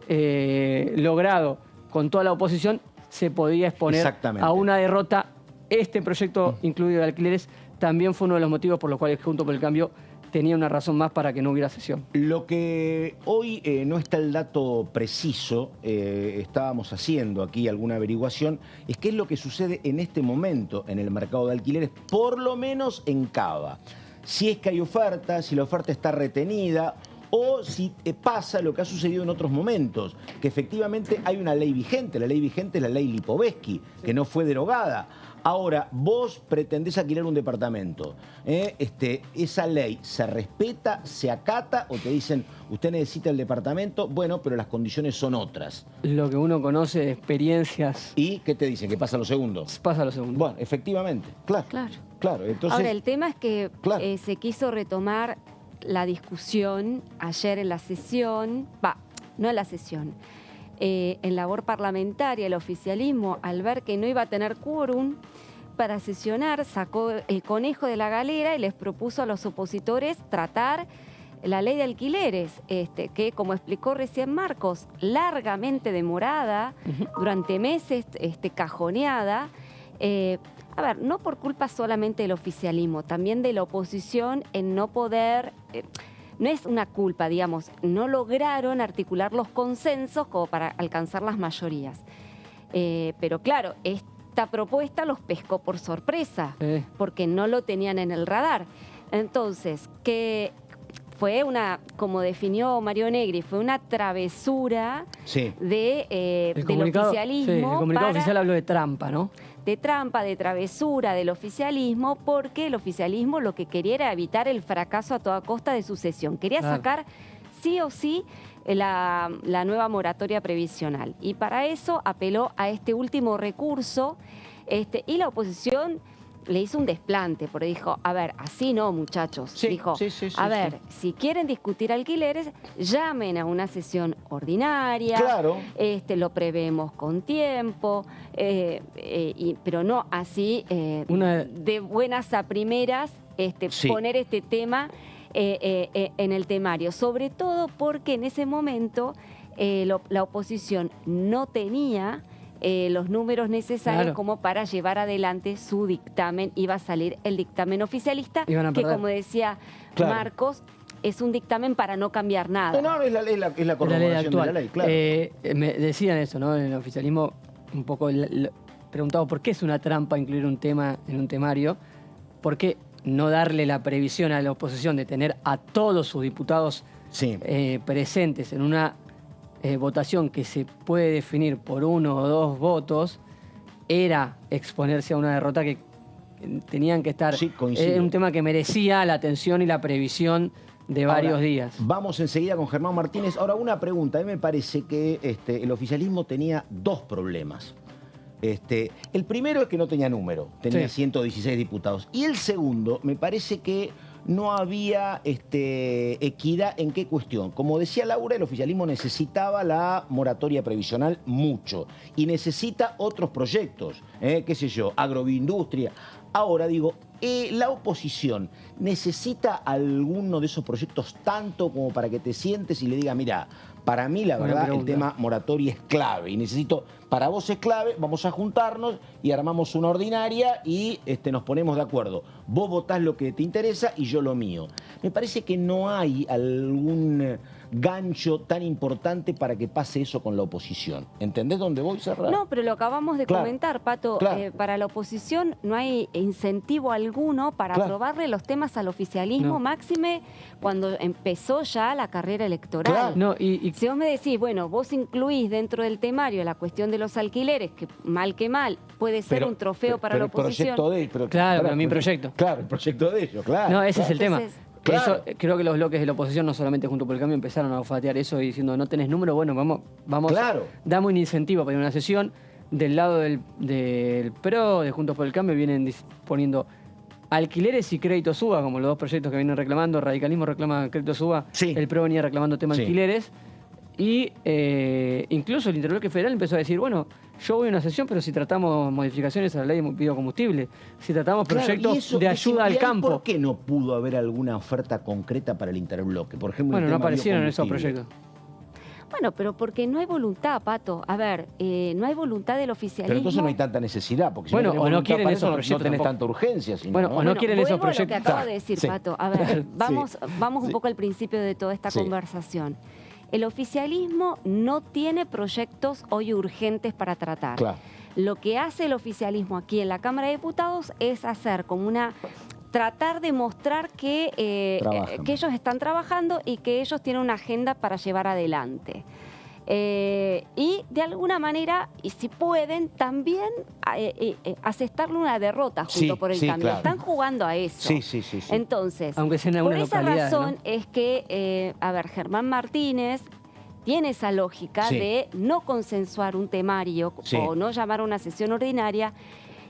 logrado con toda la oposición, se podía exponer a una derrota. Este proyecto incluido de alquileres también fue uno de los motivos por los cuales Juntos por el Cambio tenía una razón más para que no hubiera sesión. Lo que hoy no está el dato preciso, estábamos haciendo aquí alguna averiguación, es qué es lo que sucede en este momento en el mercado de alquileres, por lo menos en Cava. Si es que hay oferta, si la oferta está retenida, o si pasa lo que ha sucedido en otros momentos, que efectivamente hay una ley vigente. La ley vigente es la ley Lipovetsky, que no fue derogada. Ahora, vos pretendés alquilar un departamento. ¿Esa ley se respeta, se acata o te dicen, usted necesita el departamento? Bueno, pero las condiciones son otras. Lo que uno conoce de experiencias... ¿Y qué te dicen? ¿Que pasa lo segundo? Pasa lo segundo. Bueno, efectivamente, claro. Claro. Entonces, ahora, el tema es que claro, se quiso retomar la discusión ayer en la sesión, no en la sesión, en labor parlamentaria. El oficialismo, al ver que no iba a tener quórum para sesionar, sacó el conejo de la galera y les propuso a los opositores tratar la ley de alquileres, que, como explicó recién Marcos, largamente demorada, durante meses cajoneada. A ver, no por culpa solamente del oficialismo, también de la oposición en no poder... no es una culpa, digamos, no lograron articular los consensos como para alcanzar las mayorías. Pero claro, esta propuesta los pescó por sorpresa, porque no lo tenían en el radar. Entonces, que fue una, como definió Mario Negri, fue una travesura del oficialismo. Sí, el comunicado oficial habló de trampa, ¿no? De trampa, de travesura del oficialismo, porque el oficialismo lo que quería era evitar el fracaso a toda costa de su sesión. Quería sacar sí o sí la nueva moratoria previsional. Y para eso apeló a este último recurso, y la oposición le hizo un desplante, porque dijo, a ver, así no, muchachos. Dijo, a ver, si quieren discutir alquileres, llamen a una sesión ordinaria, lo prevemos con tiempo, pero no así, de buenas a primeras, poner este tema en el temario. Sobre todo porque en ese momento la oposición no tenía los números necesarios como para llevar adelante su dictamen. Iba a salir el dictamen oficialista, que como decía Marcos, es un dictamen para no cambiar nada. No, es la corroboración de la ley, claro. Me decían eso, ¿no? En el oficialismo, un poco preguntado por qué es una trampa incluir un tema en un temario, por qué no darle la previsión a la oposición de tener a todos sus diputados presentes en una votación que se puede definir por 1 o 2 votos, era exponerse a una derrota que tenían que estar... Era un tema que merecía la atención y la previsión de varios días. Vamos enseguida con Germán Martínez. Ahora, una pregunta. A mí me parece que el oficialismo tenía 2 problemas. El primero es que no tenía número, tenía 116 diputados. Y el segundo, me parece que no había equidad. ¿En qué cuestión? Como decía Laura, el oficialismo necesitaba la moratoria previsional mucho y necesita otros proyectos, qué sé yo, agroindustria. Ahora digo, ¿la oposición necesita alguno de esos proyectos tanto como para que te sientes y le diga, mira, para mí la verdad el tema moratoria es clave y necesito, para vos es clave, vamos a juntarnos y armamos una ordinaria y nos ponemos de acuerdo. Vos votás lo que te interesa y yo lo mío. Me parece que no hay algún gancho tan importante para que pase eso con la oposición. ¿Entendés dónde voy, Serra? No, pero lo acabamos de comentar, Pato. Para la oposición no hay incentivo alguno para aprobarle los temas al oficialismo, máxime cuando empezó ya la carrera electoral. Si vos me decís, bueno, vos incluís dentro del temario la cuestión de los alquileres, que mal puede ser un trofeo para la oposición. Pero mi proyecto. Claro, el proyecto de ellos, claro. No, ese es el tema. Eso, creo que los bloques de la oposición, no solamente Juntos por el Cambio, empezaron a olfatear eso y diciendo, no tenés número, bueno, vamos damos un incentivo para ir a una sesión. Del lado del PRO, de Juntos por el Cambio, vienen poniendo alquileres y crédito suba, como los 2 proyectos que vienen reclamando. Radicalismo reclama crédito suba, el PRO venía reclamando tema alquileres. Y incluso el Interbloque Federal empezó a decir, bueno, yo voy a una sesión, pero si tratamos modificaciones a la ley de biocombustible, si tratamos proyectos de ayuda al campo. ¿Por qué no pudo haber alguna oferta concreta para el Interbloque? Por ejemplo, no aparecieron esos proyectos. Bueno, pero porque no hay voluntad, Pato. A ver, no hay voluntad del oficialismo. Pero entonces no hay tanta necesidad, porque si bueno, no o no quieren para esos eso, proyectos. no tenés tampoco. tanta urgencia. Sino, Bueno, ¿no? o no quieren esos vuelvo a lo que proyectos. acabo de decir, Sí. Pato. A ver, vamos un poco al principio de toda esta Sí. conversación. El oficialismo no tiene proyectos hoy urgentes para tratar. Claro. Lo que hace el oficialismo aquí en la Cámara de Diputados es hacer como tratar de mostrar que ellos están trabajando y que ellos tienen una agenda para llevar adelante. Y de alguna manera, y si pueden, también asestarle una derrota junto por el cambio. Claro. Están jugando a eso. Sí. Entonces, aunque sea en por algunas esa localidades, razón ¿no? es que, Germán Martínez tiene esa lógica de no consensuar un temario o no llamar a una sesión ordinaria,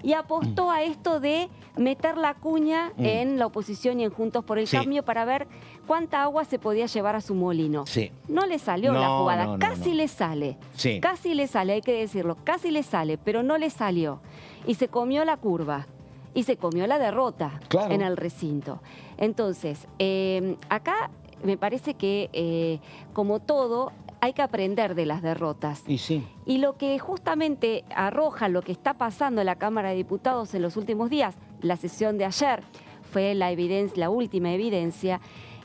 y apostó a esto de meter la cuña en la oposición y en Juntos por el Cambio para ver cuánta agua se podía llevar a su molino. Sí. No le salió la jugada, casi le sale. Sí. Casi le sale, hay que decirlo, casi le sale, pero no le salió. Y se comió la curva. Y se comió la derrota en el recinto. Entonces, acá me parece que, como todo, hay que aprender de las derrotas. Y lo que justamente arroja lo que está pasando en la Cámara de Diputados en los últimos días, la sesión de ayer fue la última evidencia,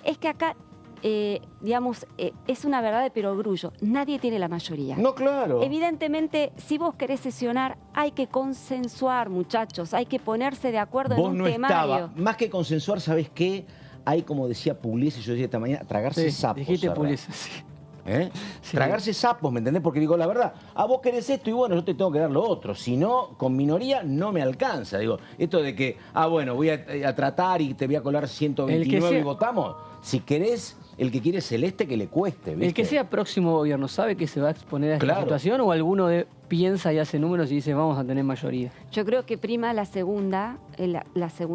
es que acá, es una verdad de perogrullo. Nadie tiene la mayoría. No, claro. Evidentemente, si vos querés sesionar, hay que consensuar, muchachos. Hay que ponerse de acuerdo en un temario. Más que consensuar, ¿sabés qué? Hay, como decía Pugliese, yo decía esta mañana, tragarse sapos. Dijiste Pugliese, sí. Tragarse sapos, ¿me entendés? Porque digo, la verdad, vos querés esto y bueno, yo te tengo que dar lo otro. Si no, con minoría no me alcanza. Digo, esto de que, bueno, voy a tratar y te voy a colar 129 y votamos. Si querés, el que quiere celeste, que le cueste, ¿viste? El que sea próximo gobierno, ¿sabe que se va a exponer a esta situación o alguno piensa y hace números y dice vamos a tener mayoría? Yo creo que prima la segunda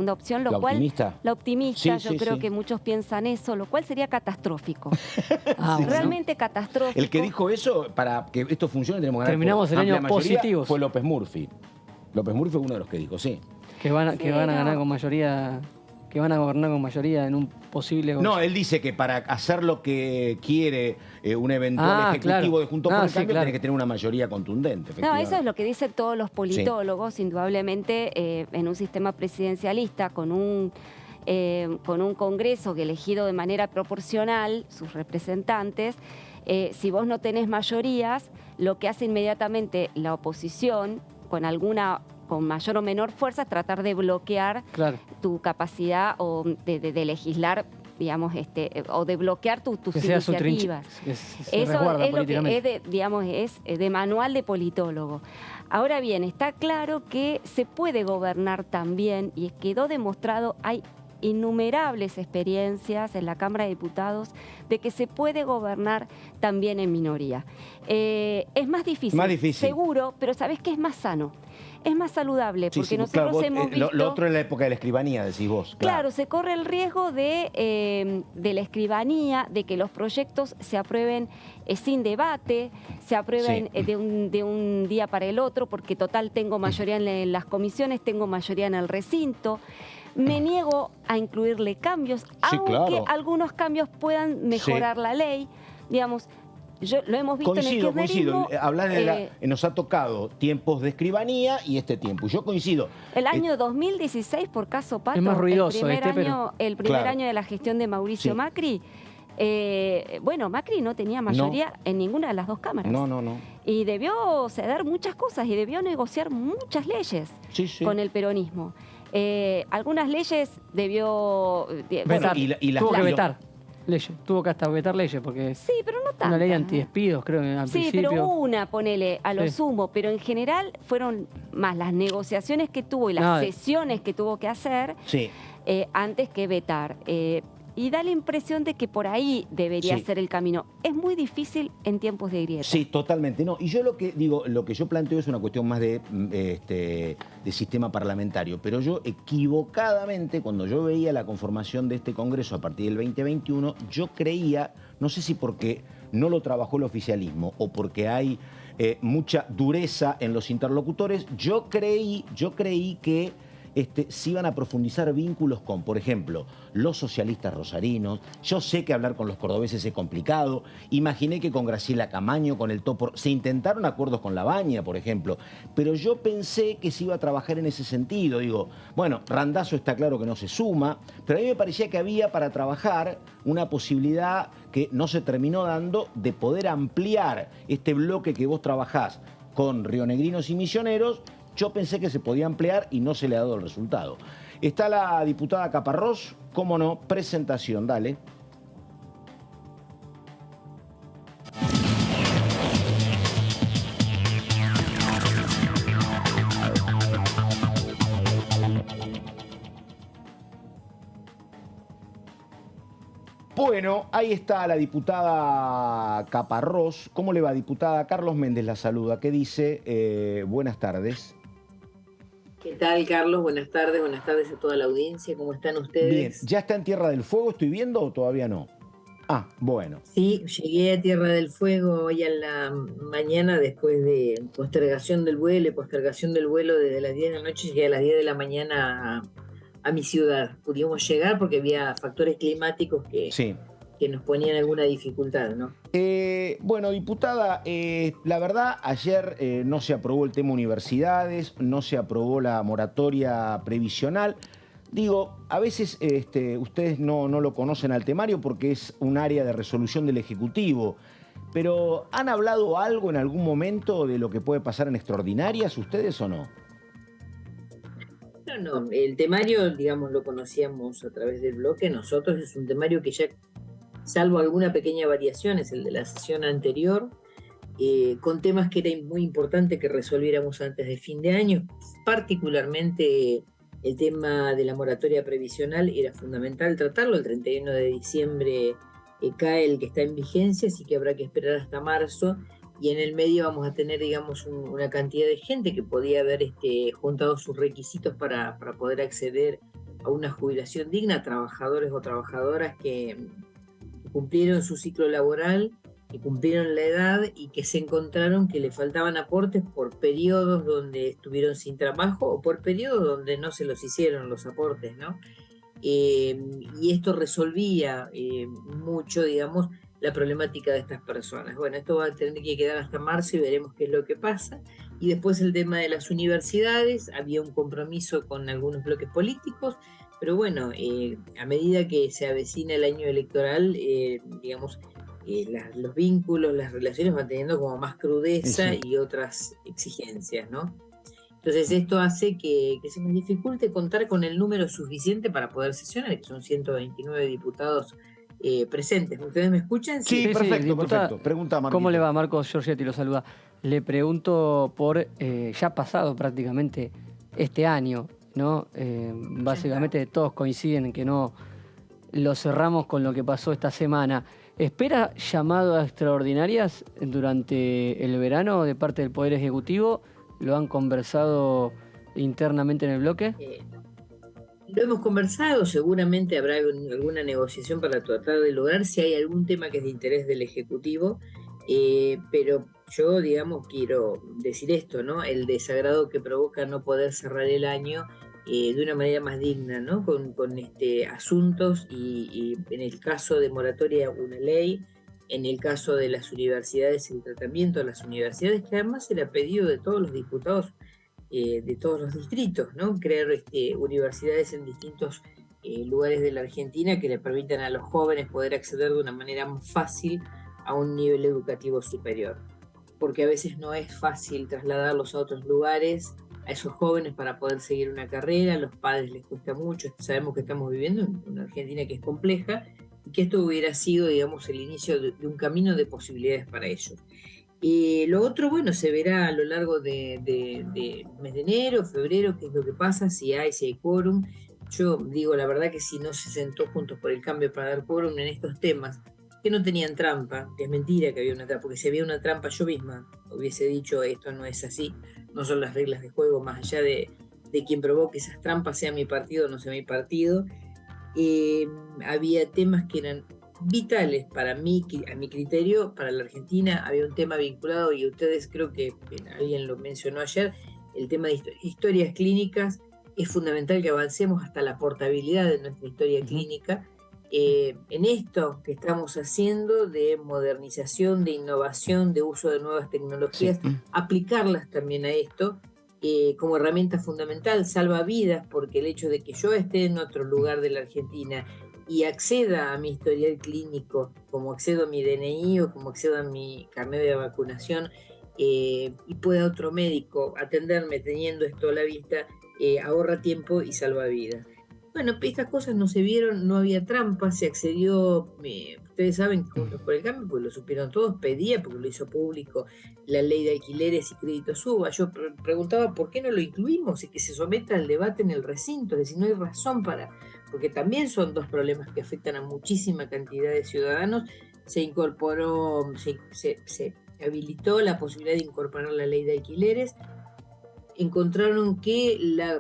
opción, ¿La optimista? La optimista, yo creo que muchos piensan eso, lo cual sería catastrófico. Realmente catastrófico. El que dijo eso, para que esto funcione tenemos que ganar. Terminamos el año positivos. Fue López Murphy. López Murphy fue uno de los que dijo, que van a ganar con mayoría, que van a gobernar con mayoría en un posible... No, él dice que para hacer lo que quiere un eventual ejecutivo de Juntos por el Cambio tiene que tener una mayoría contundente. No, eso es lo que dicen todos los politólogos, indudablemente en un sistema presidencialista con un Congreso que elegido de manera proporcional, sus representantes, si vos no tenés mayorías, lo que hace inmediatamente la oposición con mayor o menor fuerza, es tratar de bloquear tu capacidad o de legislar, digamos, o de bloquear tus iniciativas. Eso es lo que es de manual de politólogo. Ahora bien, está claro que se puede gobernar también, y quedó demostrado, hay innumerables experiencias en la Cámara de Diputados de que se puede gobernar también en minoría. Es más difícil, seguro, pero ¿sabés qué es más sano? Es más saludable, porque nosotros hemos visto... Lo otro en la época de la escribanía, decís vos. Claro, se corre el riesgo de la escribanía, de que los proyectos se aprueben sin debate, se aprueben de un día para el otro, porque total tengo mayoría en las comisiones, tengo mayoría en el recinto. Me niego a incluirle cambios, aunque algunos cambios puedan mejorar la ley. Digamos, lo hemos visto en el kirchnerismo. Hablar nos ha tocado tiempos de escribanía y este tiempo. Yo coincido. El año 2016, por caso Pato, es más ruidoso el primer año de la gestión de Mauricio Macri, Macri no tenía mayoría en ninguna de las dos cámaras. No. Y debió ceder muchas cosas y debió negociar muchas leyes con el peronismo. Algunas leyes debió... tuvo que vetar leyes, tuvo que hasta vetar leyes porque... Sí, pero no tanto. Una ley antidespidos, creo que al principio. Pero una, ponele, a lo sumo, pero en general fueron más las negociaciones que tuvo y las sesiones que tuvo que hacer antes que vetar. Y da la impresión de que por ahí debería ser el camino. Es muy difícil en tiempos de grieta. Sí, totalmente. No, y yo lo que yo planteo es una cuestión más de sistema parlamentario. Pero yo equivocadamente, cuando yo veía la conformación de este Congreso a partir del 2021, yo creía, no sé si porque no lo trabajó el oficialismo o porque hay mucha dureza en los interlocutores, yo creí que si iban a profundizar vínculos con, por ejemplo, los socialistas rosarinos. Yo sé que hablar con los cordobeses es complicado. Imaginé que con Graciela Camaño, con el Topo, se intentaron acuerdos con La Baña, por ejemplo. Pero yo pensé que se iba a trabajar en ese sentido. Digo, bueno, Randazzo está claro que no se suma, pero a mí me parecía que había para trabajar una posibilidad que no se terminó dando de poder ampliar este bloque que vos trabajás con rionegrinos y misioneros. Yo pensé que se podía ampliar y no se le ha dado el resultado. Está la diputada Caparrós, cómo no, presentación, dale. Bueno, ahí está la diputada Caparrós. ¿Cómo le va, diputada? Carlos Méndez la saluda. ¿Qué dice? Buenas tardes. ¿Qué tal, Carlos? Buenas tardes a toda la audiencia. ¿Cómo están ustedes? Bien, ¿ya está en Tierra del Fuego, estoy viendo, o todavía no? Ah, bueno. Sí, llegué a Tierra del Fuego hoy a la mañana después de postergación del vuelo desde las 10 de la noche, llegué a las 10 de la mañana a mi ciudad. Pudimos llegar porque había factores climáticos que nos ponían alguna dificultad, ¿no? Bueno, diputada, la verdad, ayer no se aprobó el tema universidades, no se aprobó la moratoria previsional. Digo, a veces ustedes no lo conocen al temario porque es un área de resolución del Ejecutivo, pero ¿han hablado algo en algún momento de lo que puede pasar en extraordinarias ustedes o no? No, el temario, digamos, lo conocíamos a través del bloque. Nosotros es un temario que ya, salvo alguna pequeña variación, es el de la sesión anterior, con temas que era muy importante que resolviéramos antes de fin de año. Particularmente el tema de la moratoria previsional era fundamental tratarlo. El 31 de diciembre cae el que está en vigencia, así que habrá que esperar hasta marzo. Y en el medio vamos a tener, digamos, una cantidad de gente que podía haber juntado sus requisitos para poder acceder a una jubilación digna, trabajadores o trabajadoras que cumplieron su ciclo laboral, que cumplieron la edad y que se encontraron que le faltaban aportes por periodos donde estuvieron sin trabajo o por periodos donde no se los hicieron los aportes, ¿no? Y esto resolvía mucho, digamos, la problemática de estas personas. Bueno, esto va a tener que quedar hasta marzo y veremos qué es lo que pasa. Y después el tema de las universidades, había un compromiso con algunos bloques políticos, pero bueno, a medida que se avecina el año electoral, digamos, los vínculos, las relaciones van teniendo como más crudeza y otras exigencias, ¿no? Entonces esto hace que se nos dificulte contar con el número suficiente para poder sesionar, que son 129 diputados presentes. ¿Ustedes me escuchan? Sí, perfecto, perfecto. Pregunta, Marquito. ¿Cómo le va? Marcos Giorgetti lo saluda. Le pregunto por ya pasado prácticamente este año, ¿no? Básicamente todos coinciden en que no lo cerramos con lo que pasó esta semana. ¿Espera llamado a extraordinarias durante el verano de parte del Poder Ejecutivo? ¿Lo han conversado internamente en el bloque? Lo hemos conversado, seguramente habrá alguna negociación para tratar de lograr si hay algún tema que es de interés del Ejecutivo, pero yo, digamos, quiero decir esto, ¿no? El desagrado que provoca no poder cerrar el año de una manera más digna, ¿no? Con asuntos y en el caso de moratoria una ley, en el caso de las universidades el tratamiento de las universidades, que además era pedido de todos los diputados de todos los distritos, ¿no? Crear universidades en distintos lugares de la Argentina que le permitan a los jóvenes poder acceder de una manera más fácil a un nivel educativo superior. Porque a veces no es fácil trasladarlos a otros lugares, a esos jóvenes para poder seguir una carrera, a los padres les cuesta mucho, sabemos que estamos viviendo en una Argentina que es compleja y que esto hubiera sido, digamos, el inicio de un camino de posibilidades para ellos. Lo otro, bueno, se verá a lo largo del mes de enero, febrero, qué es lo que pasa, si hay quórum. Yo digo la verdad que si no se sentó Juntos por el Cambio para dar quórum en estos temas, que no tenían trampa, que es mentira que había una trampa, porque si había una trampa yo misma hubiese dicho esto no es así, no son las reglas de juego, más allá de quien provoque esas trampas, sea mi partido o no sea mi partido. Había temas que eran vitales para mí, a mi criterio, para la Argentina. Había un tema vinculado, y ustedes creo que alguien lo mencionó ayer, el tema de historias clínicas es fundamental que avancemos hasta la portabilidad de nuestra historia clínica. En esto que estamos haciendo de modernización, de innovación, de uso de nuevas tecnologías, aplicarlas también a esto como herramienta fundamental, salva vidas, porque el hecho de que yo esté en otro lugar de la Argentina y acceda a mi historial clínico, como accedo a mi DNI o como accedo a mi carnet de vacunación, y pueda otro médico atenderme teniendo esto a la vista, ahorra tiempo y salva vidas. Bueno, estas cosas no se vieron, no había trampa, se accedió, ustedes saben que Juntos por el Cambio, porque lo supieron todos, pedía, porque lo hizo público, la ley de alquileres y créditos UBA. Yo preguntaba por qué no lo incluimos y que se someta al debate en el recinto, es decir, no hay razón para, porque también son dos problemas que afectan a muchísima cantidad de ciudadanos. Se incorporó, se habilitó la posibilidad de incorporar la ley de alquileres. Encontraron que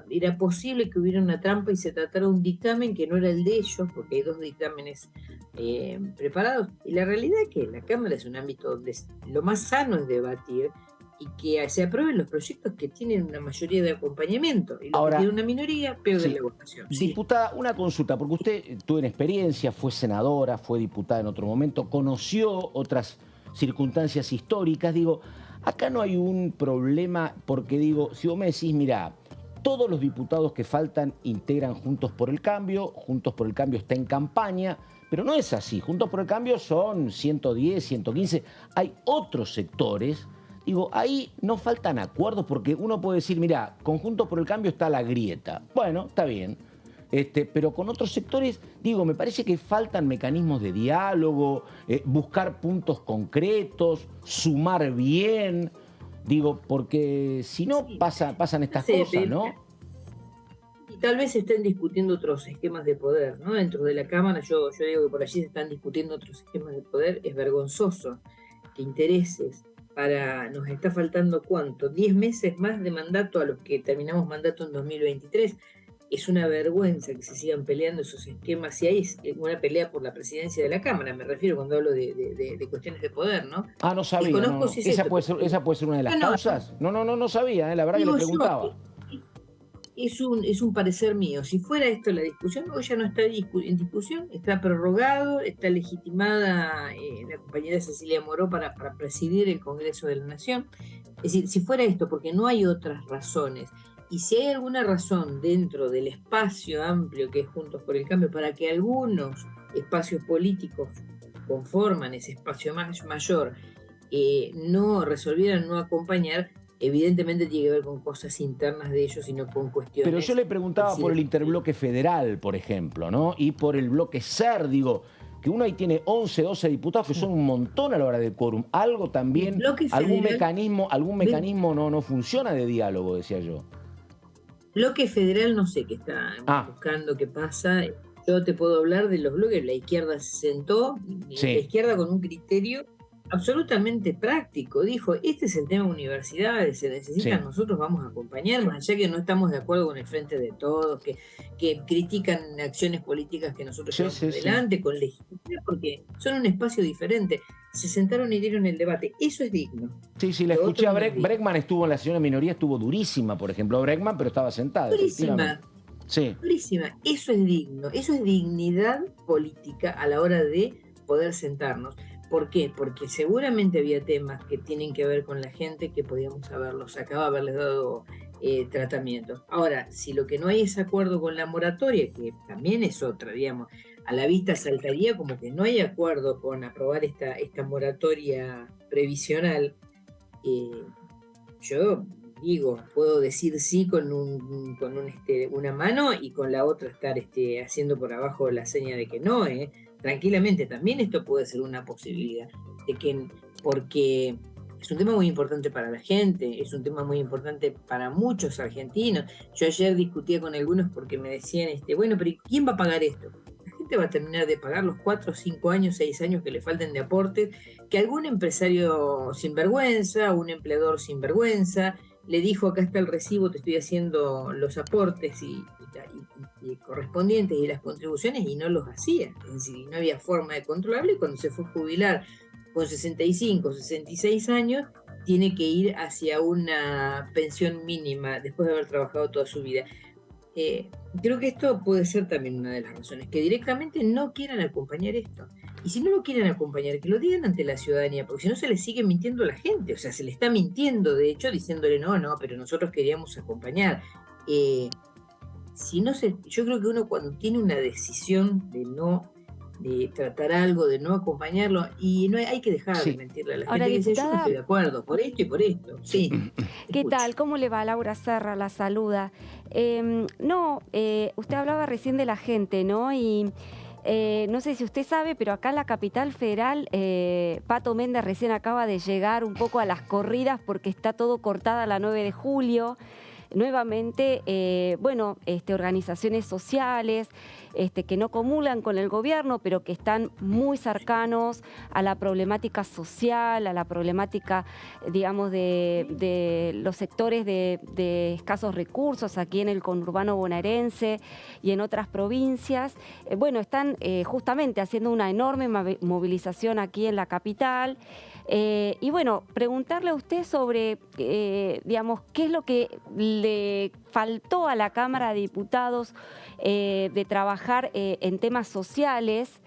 era posible que hubiera una trampa y se tratara un dictamen que no era el de ellos, porque hay dos dictámenes preparados. Y la realidad es que la Cámara es un ámbito donde lo más sano es debatir y que se aprueben los proyectos que tienen una mayoría de acompañamiento. Y lo que tiene una minoría, pierde la votación. Diputada, una consulta, porque usted tuvo una experiencia, fue senadora, fue diputada en otro momento, conoció otras circunstancias históricas, digo... Acá no hay un problema porque digo, si vos me decís, mira, todos los diputados que faltan integran Juntos por el Cambio está en campaña, pero no es así. Juntos por el Cambio son 110, 115, hay otros sectores. Digo, ahí no faltan acuerdos porque uno puede decir, mira, con Juntos por el Cambio está la grieta. Bueno, está bien. Pero con otros sectores, digo, me parece que faltan mecanismos de diálogo, buscar puntos concretos, sumar bien, digo, porque si no pasan estas cosas, ¿no? Y tal vez se estén discutiendo otros esquemas de poder, ¿no? Dentro de la Cámara, yo digo que por allí se están discutiendo otros esquemas de poder, es vergonzoso que intereses nos está faltando ¿cuánto? 10 meses más de mandato a los que terminamos mandato en 2023. Es una vergüenza que se sigan peleando esos esquemas. Si hay una pelea por la presidencia de la Cámara, me refiero cuando hablo de cuestiones de poder, ¿no? Ah, no sabía. No. Si ¿Esa puede ser una de las causas? No sabía, la verdad que le preguntaba. Es un parecer mío. Si fuera esto la discusión, hoy ya no está en discusión, está prorrogado, está legitimada la compañera Cecilia Moró para presidir el Congreso de la Nación. Es decir, si fuera esto, porque no hay otras razones. Y si hay alguna razón dentro del espacio amplio que es Juntos por el Cambio para que algunos espacios políticos conforman ese espacio mayor no resolvieran no acompañar, evidentemente tiene que ver con cosas internas de ellos y no con cuestiones... Pero yo le preguntaba por el interbloque federal, por ejemplo, ¿no? Y por el bloque SER, digo, que uno ahí tiene 11, 12 diputados, que son un montón a la hora del quórum. Algo también, algún mecanismo no funciona de diálogo, decía yo. Bloque federal no sé qué está buscando, qué pasa. Yo te puedo hablar de los bloques. La izquierda se sentó, la izquierda con un criterio absolutamente práctico. Dijo, este es el tema de universidades, se necesitan, nosotros vamos a acompañar, más allá que no estamos de acuerdo con el Frente de Todos, que critican acciones políticas que nosotros llevamos adelante, con legitimidad, porque son un espacio diferente. Se sentaron y dieron el debate. Eso es digno. Sí, le escuché a Bregman, estuvo en la señora minoría, estuvo durísima, por ejemplo, Bregman, pero estaba sentada. Durísima. Durísima. Eso es digno. Eso es dignidad política a la hora de poder sentarnos. ¿Por qué? Porque seguramente había temas que tienen que ver con la gente que podíamos haberlos sacado, haberles dado tratamiento. Ahora, si lo que no hay es acuerdo con la moratoria, que también es otra, digamos, a la vista saltaría como que no hay acuerdo con aprobar esta moratoria previsional, yo digo, puedo decir sí con una mano y con la otra estar haciendo por abajo la seña de que no, tranquilamente también esto puede ser una posibilidad, porque es un tema muy importante para la gente, es un tema muy importante para muchos argentinos. Yo ayer discutía con algunos porque me decían, bueno, pero ¿quién va a pagar esto? La gente va a terminar de pagar los 4, 5 años, 6 años que le falten de aportes, que algún empresario sinvergüenza, un empleador sinvergüenza, le dijo, acá está el recibo, te estoy haciendo los aportes y correspondientes y las contribuciones, y no los hacía. Es decir, no había forma de controlarlo, y cuando se fue a jubilar con 65, 66 años, tiene que ir hacia una pensión mínima después de haber trabajado toda su vida. creo que esto puede ser también una de las razones, que directamente no quieran acompañar esto. Y si no lo quieren acompañar, que lo digan ante la ciudadanía, porque si no se le sigue mintiendo a la gente, o sea, se le está mintiendo, de hecho, diciéndole no, pero nosotros queríamos acompañar. Si no se, yo creo que uno cuando tiene una decisión de tratar algo, de no acompañarlo, y no hay que dejar de mentirle a la gente. Dice, yo no estoy de acuerdo, por esto y por esto. Sí. ¿Qué tal? ¿Cómo le va? Laura Serra la saluda. Usted hablaba recién de la gente, ¿no? Y no sé si usted sabe, pero acá en la capital federal, Pato Méndez recién acaba de llegar un poco a las corridas porque está todo cortada la 9 de julio. Nuevamente, organizaciones sociales que no comulgan con el gobierno, pero que están muy cercanos a la problemática social, a la problemática, digamos, de los sectores de escasos recursos aquí en el conurbano bonaerense y en otras provincias. Están justamente haciendo una enorme movilización aquí en la capital. Preguntarle a usted sobre, qué es lo que le faltó a la Cámara de Diputados de trabajar en temas sociales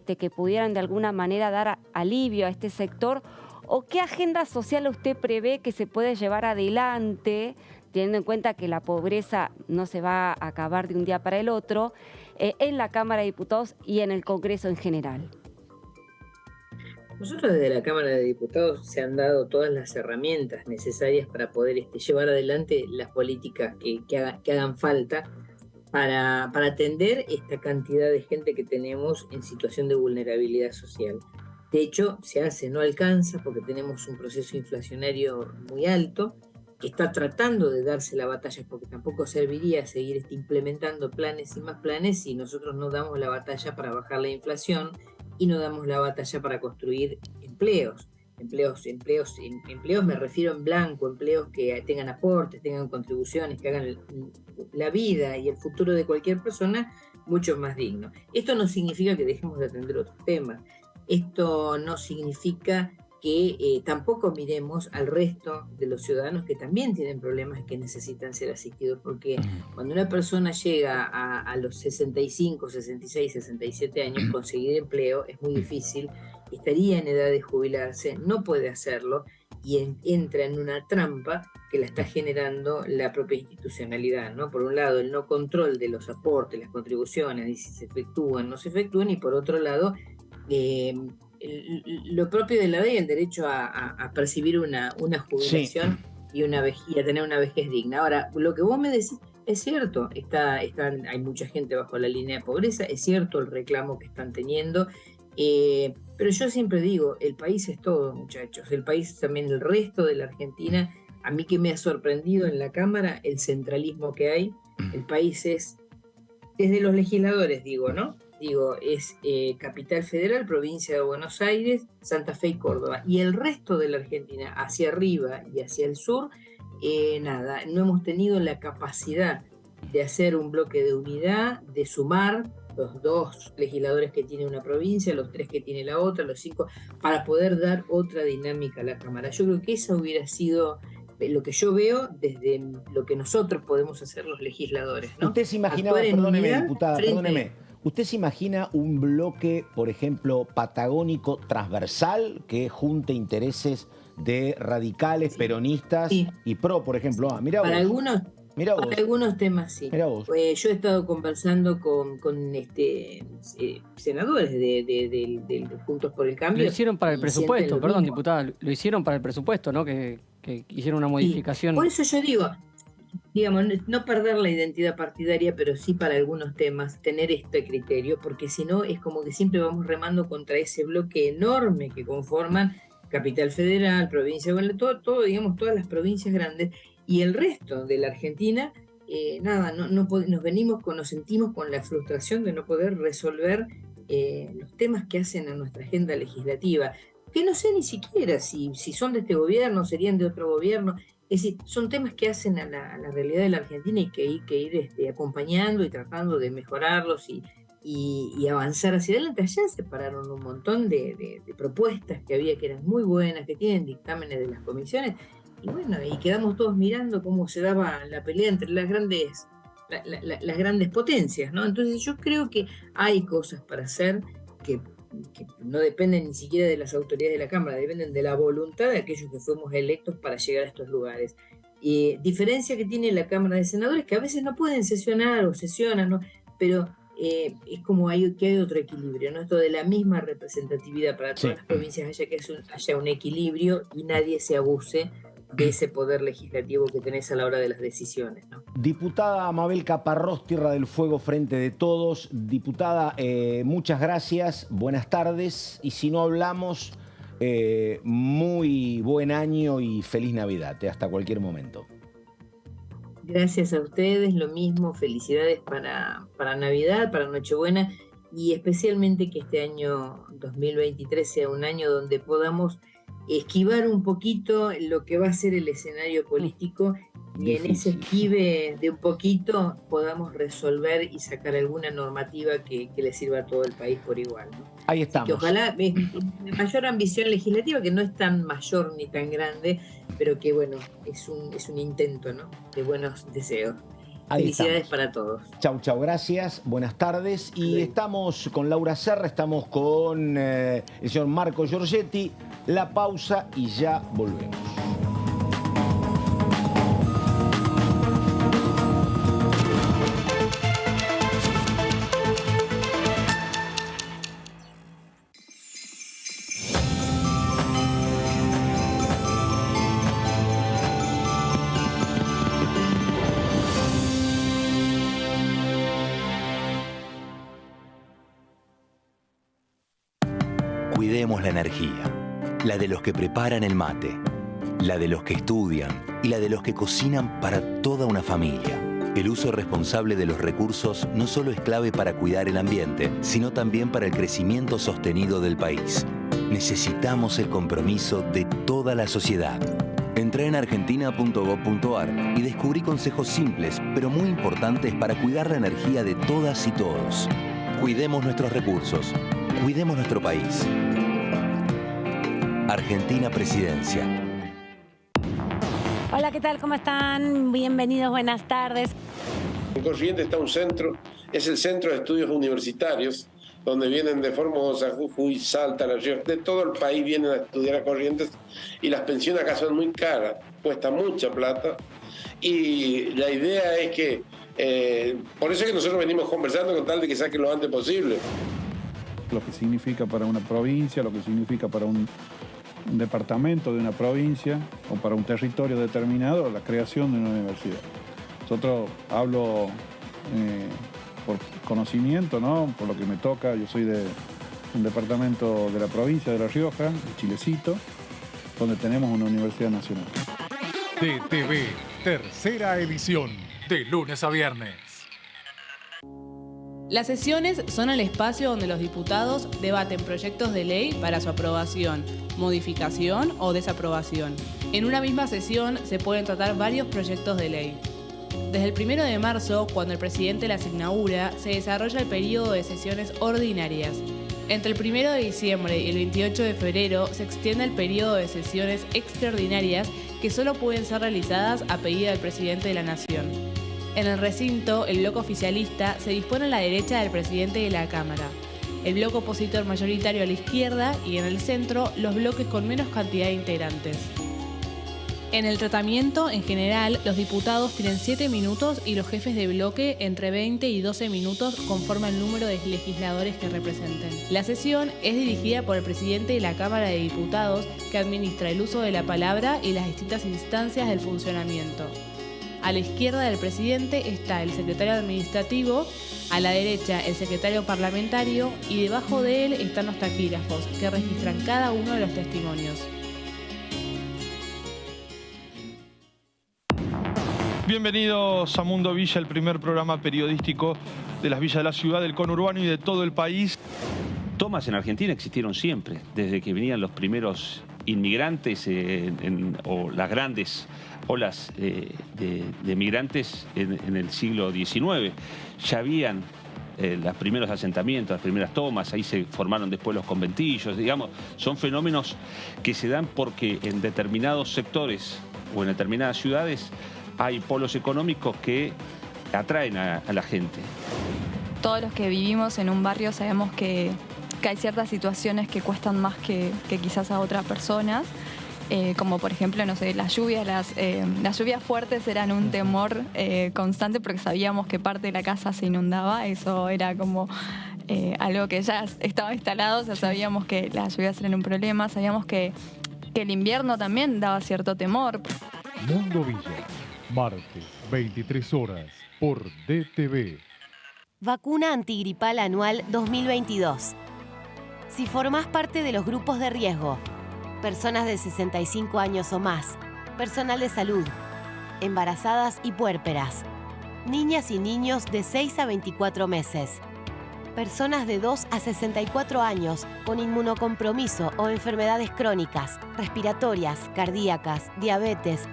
que pudieran de alguna manera dar alivio a este sector, o qué agenda social usted prevé que se puede llevar adelante, teniendo en cuenta que la pobreza no se va a acabar de un día para el otro, en la Cámara de Diputados y en el Congreso en general. Nosotros desde la Cámara de Diputados se han dado todas las herramientas necesarias para poder llevar adelante las políticas que hagan falta para atender esta cantidad de gente que tenemos en situación de vulnerabilidad social. De hecho, no alcanza porque tenemos un proceso inflacionario muy alto que está tratando de darse la batalla, porque tampoco serviría seguir implementando planes y más planes si nosotros no damos la batalla para bajar la inflación y no damos la batalla para construir empleos. Empleos me refiero en blanco, empleos que tengan aportes, tengan contribuciones, que hagan la vida y el futuro de cualquier persona mucho más digno. Esto no significa que dejemos de atender otros temas. Esto no significa que tampoco miremos al resto de los ciudadanos que también tienen problemas y que necesitan ser asistidos, porque cuando una persona llega a los 65, 66, 67 años, conseguir empleo es muy difícil, estaría en edad de jubilarse, no puede hacerlo y entra en una trampa que la está generando la propia institucionalidad, ¿no? Por un lado, el no control de los aportes, las contribuciones, y si se efectúan, no se efectúan, y por otro lado, lo propio de la ley, el derecho a percibir una jubilación y a tener una vejez digna. Ahora, lo que vos me decís es cierto, hay mucha gente bajo la línea de pobreza, es cierto el reclamo que están teniendo, pero yo siempre digo, el país es todo, muchachos, el país es también el resto de la Argentina. A mí que me ha sorprendido en la Cámara el centralismo que hay, el país es, desde los legisladores digo, ¿no? Es Capital Federal, Provincia de Buenos Aires, Santa Fe y Córdoba. Y el resto de la Argentina, hacia arriba y hacia el sur, no hemos tenido la capacidad de hacer un bloque de unidad, de sumar los 2 legisladores que tiene una provincia, los 3 que tiene la otra, los 5, para poder dar otra dinámica a la Cámara. Yo creo que esa hubiera sido lo que yo veo desde lo que nosotros podemos hacer los legisladores, ¿no? Usted se imaginaba, perdóneme, diputada, perdóneme. ¿Usted se imagina un bloque, por ejemplo, patagónico transversal que junte intereses de radicales, peronistas y pro, por ejemplo? Para algunos temas sí. Yo he estado conversando con senadores de Juntos por el Cambio. Lo hicieron para el presupuesto, perdón, diputada, lo hicieron para el presupuesto, ¿no? Que hicieron una modificación. Sí, por eso yo digo, digamos, no perder la identidad partidaria, pero sí para algunos temas tener este criterio, porque si no es como que siempre vamos remando contra ese bloque enorme que conforman Capital Federal, Provincia, bueno, todo, digamos, todas las provincias grandes y el resto de la Argentina. Nos sentimos con la frustración de no poder resolver los temas que hacen a nuestra agenda legislativa, que no sé ni siquiera si son de este gobierno, serían de otro gobierno. Es decir, son temas que hacen a la realidad de la Argentina y que hay que ir acompañando y tratando de mejorarlos y avanzar hacia adelante. Allá se pararon un montón de propuestas que había que eran muy buenas, que tienen dictámenes de las comisiones, y bueno, y quedamos todos mirando cómo se daba la pelea entre las grandes las grandes potencias, ¿no? Entonces yo creo que hay cosas para hacer que no dependen ni siquiera de las autoridades de la Cámara, dependen de la voluntad de aquellos que fuimos electos para llegar a estos lugares. Diferencia que tiene la Cámara de Senadores, que a veces no pueden sesionar o sesionan, ¿no? Pero es como que hay otro equilibrio, ¿no? Esto de la misma representatividad para todas las provincias, haya un equilibrio y nadie se abuse de ese poder legislativo que tenés a la hora de las decisiones, ¿no? Diputada Mabel Caparrós, Tierra del Fuego, Frente de Todos. Diputada, muchas gracias, buenas tardes, y si no hablamos, muy buen año y feliz Navidad, hasta cualquier momento. Gracias a ustedes, lo mismo, felicidades para Navidad, para Nochebuena, y especialmente que este año 2023 sea un año donde podamos esquivar un poquito lo que va a ser el escenario político y en ese esquive de un poquito podamos resolver y sacar alguna normativa que le sirva a todo el país por igual, ¿no? Ahí estamos. Que ojalá, mayor ambición legislativa, que no es tan mayor ni tan grande, pero que bueno, es un intento, ¿no? De buenos deseos. Ahí felicidades estamos. Para todos. Chau, gracias, buenas tardes. Y estamos con Laura Serra, estamos con el señor Marco Giorgetti. La pausa y ya volvemos. Cuidemos la energía, la de los que preparan el mate, la de los que estudian y la de los que cocinan para toda una familia. El uso responsable de los recursos no solo es clave para cuidar el ambiente, sino también para el crecimiento sostenido del país. Necesitamos el compromiso de toda la sociedad. Entrá en argentina.gov.ar y descubrí consejos simples, pero muy importantes para cuidar la energía de todas y todos. Cuidemos nuestros recursos. Cuidemos nuestro país. Argentina Presidencia. Hola, ¿qué tal? ¿Cómo están? Bienvenidos, buenas tardes. En Corrientes está un centro, es el Centro de Estudios Universitarios, donde vienen de Formosa, Jujuy, Salta, La Rioja, de todo el país vienen a estudiar a Corrientes, y las pensiones acá son muy caras, cuesta mucha plata, y la idea es que, por eso es que nosotros venimos conversando con tal de que saque lo antes posible. Lo que significa para una provincia, lo que significa para un departamento de una provincia o para un territorio determinado, la creación de una universidad. Nosotros hablo por conocimiento, ¿no? Por lo que me toca. Yo soy de un departamento de la provincia de La Rioja, de Chilecito, donde tenemos una universidad nacional. DTV, tercera edición, de lunes a viernes. Las sesiones son el espacio donde los diputados debaten proyectos de ley para su aprobación, modificación o desaprobación. En una misma sesión se pueden tratar varios proyectos de ley. Desde el 1 de marzo, cuando el presidente las inaugura, se desarrolla el periodo de sesiones ordinarias. Entre el 1 de diciembre y el 28 de febrero se extiende el periodo de sesiones extraordinarias que solo pueden ser realizadas a pedido del presidente de la Nación. En el recinto, el bloque oficialista se dispone a la derecha del presidente de la Cámara, el bloque opositor mayoritario a la izquierda y en el centro los bloques con menos cantidad de integrantes. En el tratamiento, en general, los diputados tienen 7 minutos y los jefes de bloque entre 20 y 12 minutos conforme al número de legisladores que representen. La sesión es dirigida por el presidente de la Cámara de Diputados, que administra el uso de la palabra y las distintas instancias del funcionamiento. A la izquierda del presidente está el secretario administrativo, a la derecha el secretario parlamentario y debajo de él están los taquígrafos, que registran cada uno de los testimonios. Bienvenidos a Mundo Villa, el primer programa periodístico de las villas de la ciudad, del conurbano y de todo el país. Tomas en Argentina existieron siempre, desde que venían los primeros inmigrantes o las grandes olas de migrantes en el siglo XIX. Ya habían los primeros asentamientos, las primeras tomas, ahí se formaron después los conventillos, digamos. Son fenómenos que se dan porque en determinados sectores o en determinadas ciudades hay polos económicos que atraen a la gente. Todos los que vivimos en un barrio sabemos que hay ciertas situaciones que cuestan más que quizás a otras personas. Como por ejemplo, no sé, las lluvias fuertes eran un temor constante porque sabíamos que parte de la casa se inundaba. Eso era como algo que ya estaba instalado, o sea, sabíamos que las lluvias eran un problema, sabíamos que el invierno también daba cierto temor. Mundo Villa, martes, 23 horas, por DTV. Vacuna antigripal anual 2022. Si formás parte de los grupos de riesgo, personas de 65 años o más, personal de salud, embarazadas y puérperas, niñas y niños de 6 a 24 meses, personas de 2 a 64 años con inmunocompromiso o enfermedades crónicas, respiratorias, cardíacas, diabetes.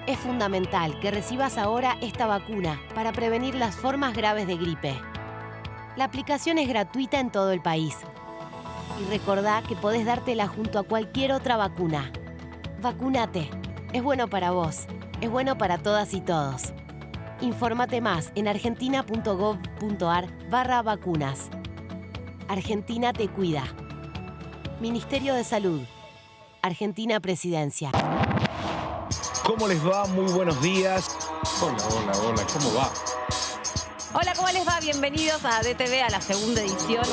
Es fundamental que recibas ahora esta vacuna para prevenir las formas graves de gripe. La aplicación es gratuita en todo el país. Y recordá que podés dártela junto a cualquier otra vacuna. Vacunate. Es bueno para vos. Es bueno para todas y todos. Infórmate más en argentina.gov.ar/vacunas. Argentina te cuida. Ministerio de Salud. Argentina Presidencia. ¿Cómo les va? Muy buenos días. Hola, ¿cómo va? Hola, ¿cómo les va? Bienvenidos a DTV, a la segunda edición.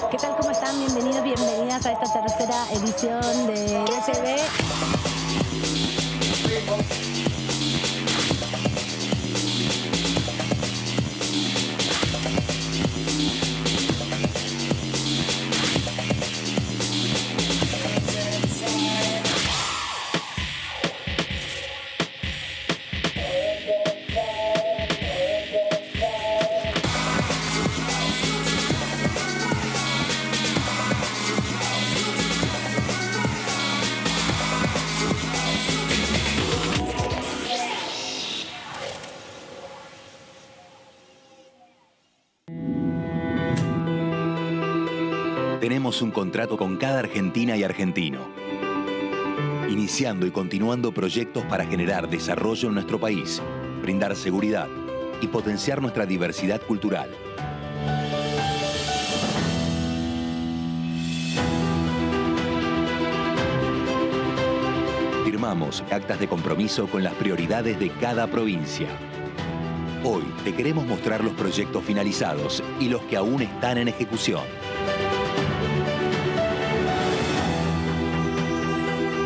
¿Qué tal? ¿Cómo están? Bienvenidos, bienvenidas a esta tercera edición de DTV. Tenemos un contrato con cada argentina y argentino, iniciando y continuando proyectos para generar desarrollo en nuestro país, brindar seguridad y potenciar nuestra diversidad cultural. Firmamos actas de compromiso con las prioridades de cada provincia. Hoy te queremos mostrar los proyectos finalizados y los que aún están en ejecución.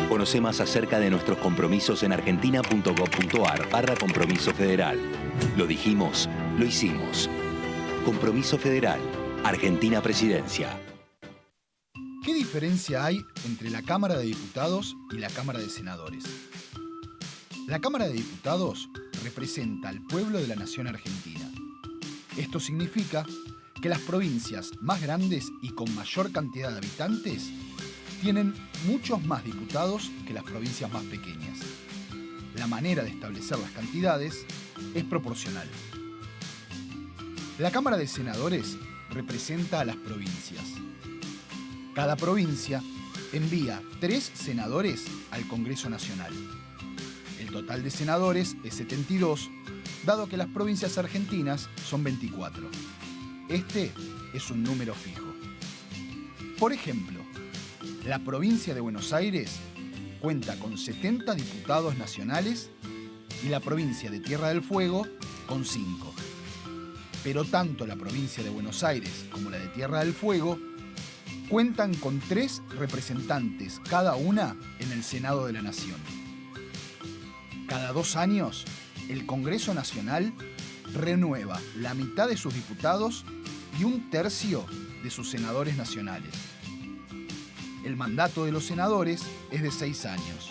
Conoce más acerca de nuestros compromisos en argentina.gov.ar/compromiso federal. Lo dijimos, lo hicimos. Compromiso Federal. Argentina Presidencia. ¿Qué diferencia hay entre la Cámara de Diputados y la Cámara de Senadores? La Cámara de Diputados representa al pueblo de la nación argentina. Esto significa que las provincias más grandes y con mayor cantidad de habitantes tienen muchos más diputados que las provincias más pequeñas. La manera de establecer las cantidades es proporcional. La Cámara de Senadores representa a las provincias. Cada provincia envía 3 senadores al Congreso Nacional. El total de senadores es 72, dado que las provincias argentinas son 24. Este es un número fijo. Por ejemplo, la provincia de Buenos Aires cuenta con 70 diputados nacionales y la provincia de Tierra del Fuego con 5. Pero tanto la provincia de Buenos Aires como la de Tierra del Fuego cuentan con 3 representantes cada una en el Senado de la Nación. Cada 2 años, el Congreso Nacional renueva la mitad de sus diputados y 1/3 de sus senadores nacionales. El mandato de los senadores es de 6 años,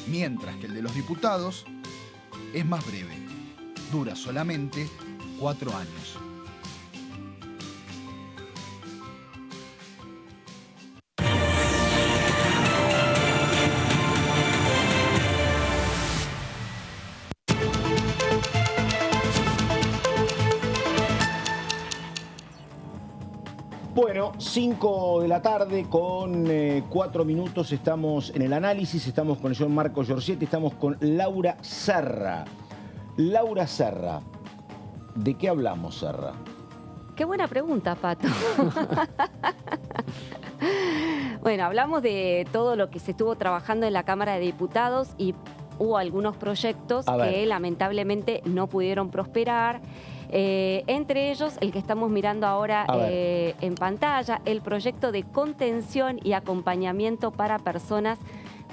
mientras que el de los diputados es más breve, dura solamente 4 años. Bueno, 5 de la tarde con 4 minutos estamos en el análisis, estamos con el señor Marco Giorgetti, estamos con Laura Serra. Laura Serra. ¿De qué hablamos, Serra? Qué buena pregunta, Pato. Bueno, hablamos de todo lo que se estuvo trabajando en la Cámara de Diputados y hubo algunos proyectos que lamentablemente no pudieron prosperar. Entre ellos, el que estamos mirando ahora en pantalla, el proyecto de contención y acompañamiento para personas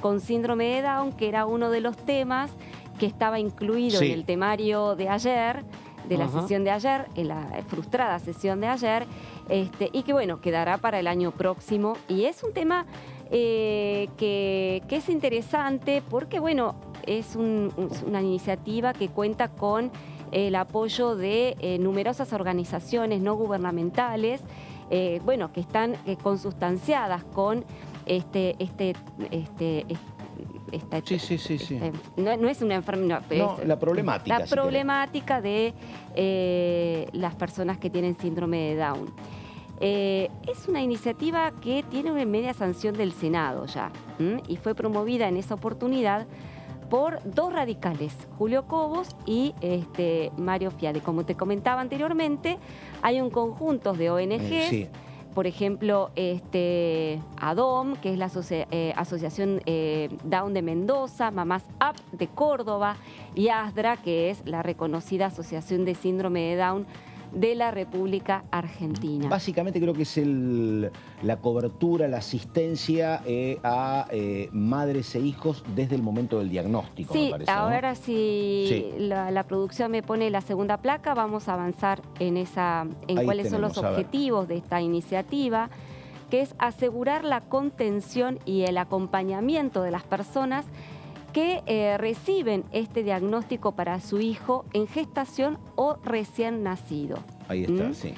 con síndrome de Down, que era uno de los temas que estaba incluido en el temario de ayer, de la sesión de ayer, en la frustrada sesión de ayer, y que bueno, quedará para el año próximo. Y es un tema que es interesante porque bueno, es una iniciativa que cuenta con el apoyo de numerosas organizaciones no gubernamentales, bueno, que están consustanciadas con no es una enfermedad, la problemática. La problemática de las personas que tienen síndrome de Down. Es una iniciativa que tiene una media sanción del Senado ya, y fue promovida en esa oportunidad por dos radicales, Julio Cobos y Mario Fiade. Como te comentaba anteriormente, hay un conjunto de ONGs, por ejemplo, ADOM, que es la Asociación Down de Mendoza, Mamás Up de Córdoba, y ASDRA, que es la reconocida Asociación de Síndrome de Down de la República Argentina. Básicamente creo que es la cobertura, la asistencia a madres e hijos desde el momento del diagnóstico, me parece, ¿no? Ahora si la producción me pone la segunda placa, vamos a avanzar en cuáles son los objetivos de esta iniciativa, que es asegurar la contención y el acompañamiento de las personas que reciben este diagnóstico para su hijo en gestación o recién nacido. Ahí está, sí.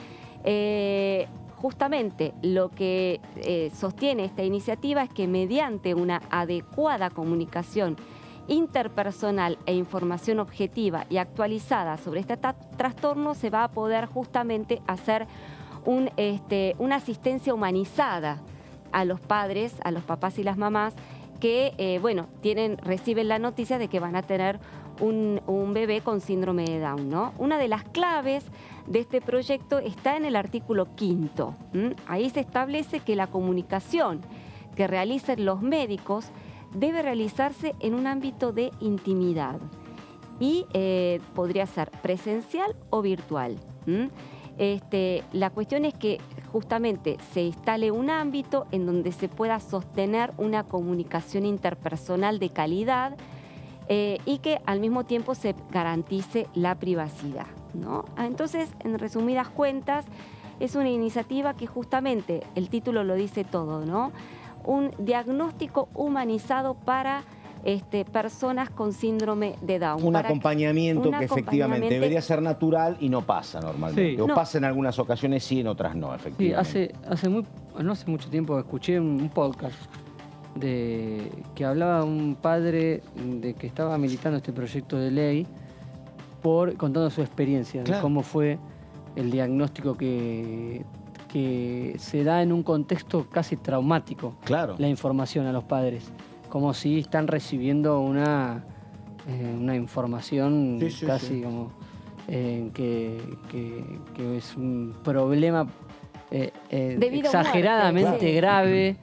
Justamente lo que sostiene esta iniciativa es que mediante una adecuada comunicación interpersonal e información objetiva y actualizada sobre este trastorno se va a poder justamente hacer una asistencia humanizada a los padres, a los papás y las mamás que, bueno, reciben la noticia de que van a tener un bebé con síndrome de Down, ¿no? Una de las claves de este proyecto está en el artículo 5º. Ahí se establece que la comunicación que realicen los médicos debe realizarse en un ámbito de intimidad y podría ser presencial o virtual. La cuestión es que justamente se instale un ámbito en donde se pueda sostener una comunicación interpersonal de calidad y que al mismo tiempo se garantice la privacidad, ¿no? Entonces, en resumidas cuentas, es una iniciativa que justamente, el título lo dice todo, ¿no? Un diagnóstico humanizado para personas con síndrome de Down. Un acompañamiento que efectivamente debería ser natural y no pasa normalmente. O pasa en algunas ocasiones sí, en otras no, efectivamente. Sí, no hace mucho tiempo escuché un podcast que hablaba un padre de que estaba militando este proyecto de ley contando su experiencia, de cómo fue el diagnóstico que se da en un contexto casi traumático. La información a los padres. Como si están recibiendo una información casi como que es un problema exageradamente grave,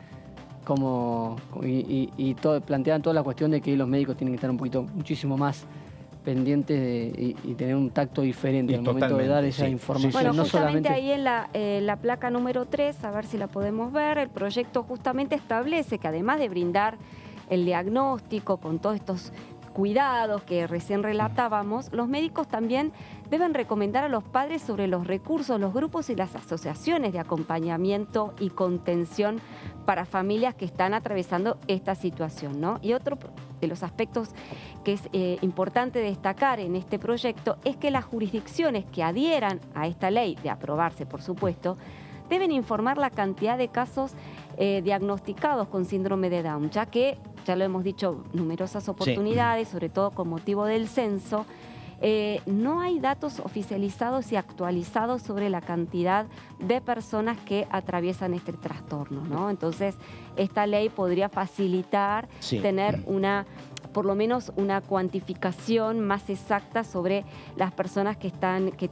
y plantean toda la cuestión de que los médicos tienen que estar muchísimo más pendientes y tener un tacto diferente al momento de dar esa información. Bueno, no justamente ahí en la placa número 3, a ver si la podemos ver, el proyecto justamente establece que además de brindar el diagnóstico con todos estos cuidados que recién relatábamos, los médicos también deben recomendar a los padres sobre los recursos, los grupos y las asociaciones de acompañamiento y contención para familias que están atravesando esta situación, ¿no? Y otro de los aspectos que es importante destacar en este proyecto es que las jurisdicciones que adhieran a esta ley, de aprobarse por supuesto, deben informar la cantidad de casos diagnosticados con síndrome de Down, ya que, ya lo hemos dicho numerosas oportunidades, sobre todo con motivo del censo, no hay datos oficializados y actualizados sobre la cantidad de personas que atraviesan este trastorno, ¿no? Entonces, esta ley podría facilitar tener una por lo menos una cuantificación más exacta sobre las personas que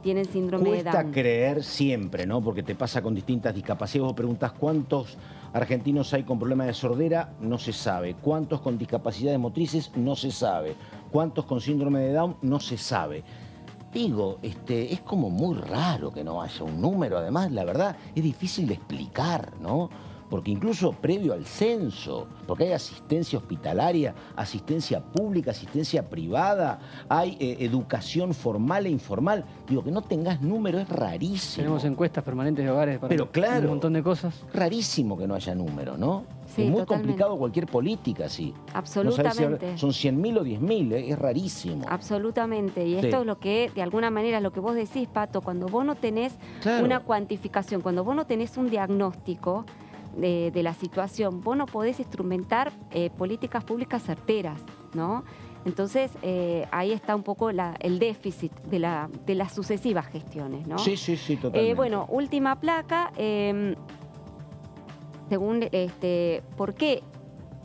tienen síndrome de Down. Cuesta creer siempre, ¿no? Porque te pasa con distintas discapacidades. Vos preguntas cuántos argentinos hay con problemas de sordera, no se sabe. ¿Cuántos con discapacidades motrices? No se sabe. ¿Cuántos con síndrome de Down? No se sabe. Digo, es como muy raro que no haya un número. Además, la verdad, es difícil de explicar, ¿no? Porque incluso previo al censo, porque hay asistencia hospitalaria, asistencia pública, asistencia privada, hay educación formal e informal. Digo, que no tengas número es rarísimo. Tenemos encuestas permanentes de hogares para un montón de cosas. Rarísimo que no haya número, ¿no? Sí, es muy totalmente. complicado cualquier política, sí. Absolutamente. No sabes si son 100.000 o 10.000, es rarísimo. Absolutamente. Y esto es lo que, de alguna manera, lo que vos decís, Pato, cuando vos no tenés una cuantificación, cuando vos no tenés un diagnóstico de la situación, vos no podés instrumentar políticas públicas certeras, ¿no? Entonces, ahí está un poco el déficit de las sucesivas gestiones, ¿no? Sí, totalmente. Bueno, última placa. Según por qué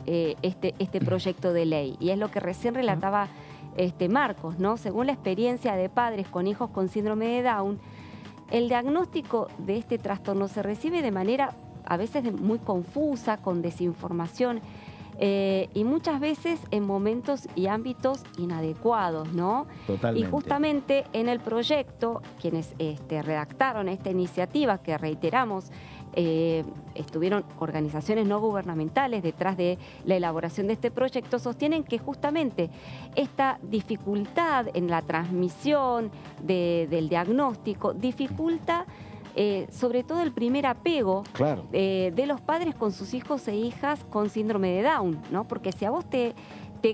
este proyecto de ley, y es lo que recién relataba Marcos, ¿no? Según la experiencia de padres con hijos con síndrome de Down, el diagnóstico de este trastorno se recibe de manera a veces muy confusa, con desinformación, y muchas veces en momentos y ámbitos inadecuados, ¿no? Totalmente. Y justamente en el proyecto, quienes redactaron esta iniciativa, que reiteramos, estuvieron organizaciones no gubernamentales detrás de la elaboración de este proyecto, sostienen que justamente esta dificultad en la transmisión del diagnóstico dificulta sobre todo el primer apego de los padres con sus hijos e hijas con síndrome de Down, ¿no? Porque si a vos te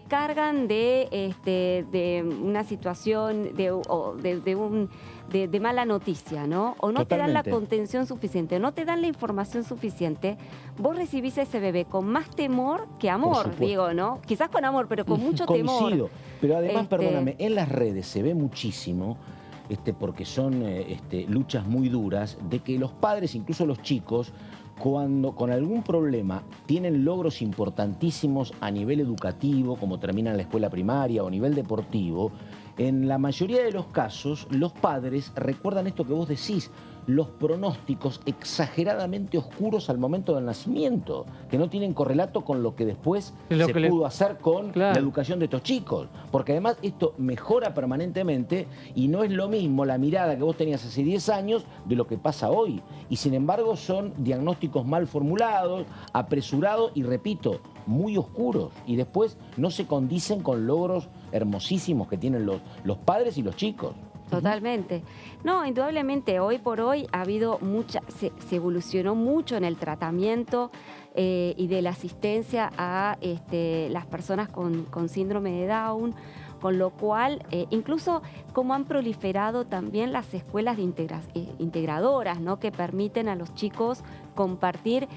cargan de una situación de mala noticia, ¿no? O no te dan la contención suficiente, no te dan la información suficiente, vos recibís a ese bebé con más temor que amor, digo, ¿no? Quizás con amor, pero con mucho temor. Coincido. Pero además, perdóname, en las redes se ve muchísimo, porque son luchas muy duras, de que los padres, incluso los chicos, cuando con algún problema tienen logros importantísimos a nivel educativo, como terminan la escuela primaria o a nivel deportivo, en la mayoría de los casos los padres recuerdan esto que vos decís, los pronósticos exageradamente oscuros al momento del nacimiento, que no tienen correlato con lo que después se pudo hacer con la educación de estos chicos. Porque además esto mejora permanentemente y no es lo mismo la mirada que vos tenías hace 10 años de lo que pasa hoy. Y sin embargo son diagnósticos mal formulados, apresurados y, repito, muy oscuros. Y después no se condicen con logros hermosísimos que tienen los padres y los chicos. Totalmente. No, indudablemente, hoy por hoy ha habido se evolucionó mucho en el tratamiento y de la asistencia a las personas con síndrome de Down, con lo cual, incluso como han proliferado también las escuelas integradoras, ¿no? Que permiten a los chicos compartir,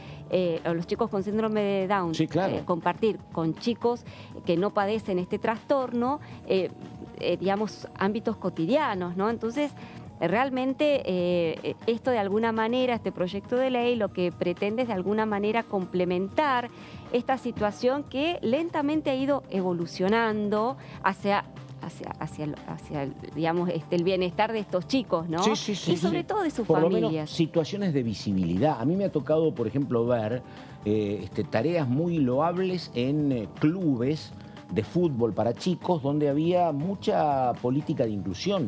a los chicos con síndrome de Down, compartir con chicos que no padecen este trastorno, digamos, ámbitos cotidianos, ¿no? Entonces, realmente esto de alguna manera, este proyecto de ley, lo que pretende es de alguna manera complementar esta situación que lentamente ha ido evolucionando hacia digamos, el bienestar de estos chicos, ¿no? Sí. Y sobre todo de sus por familias. Lo menos situaciones de visibilidad. A mí me ha tocado, por ejemplo, ver tareas muy loables en clubes de fútbol para chicos, donde había mucha política de inclusión,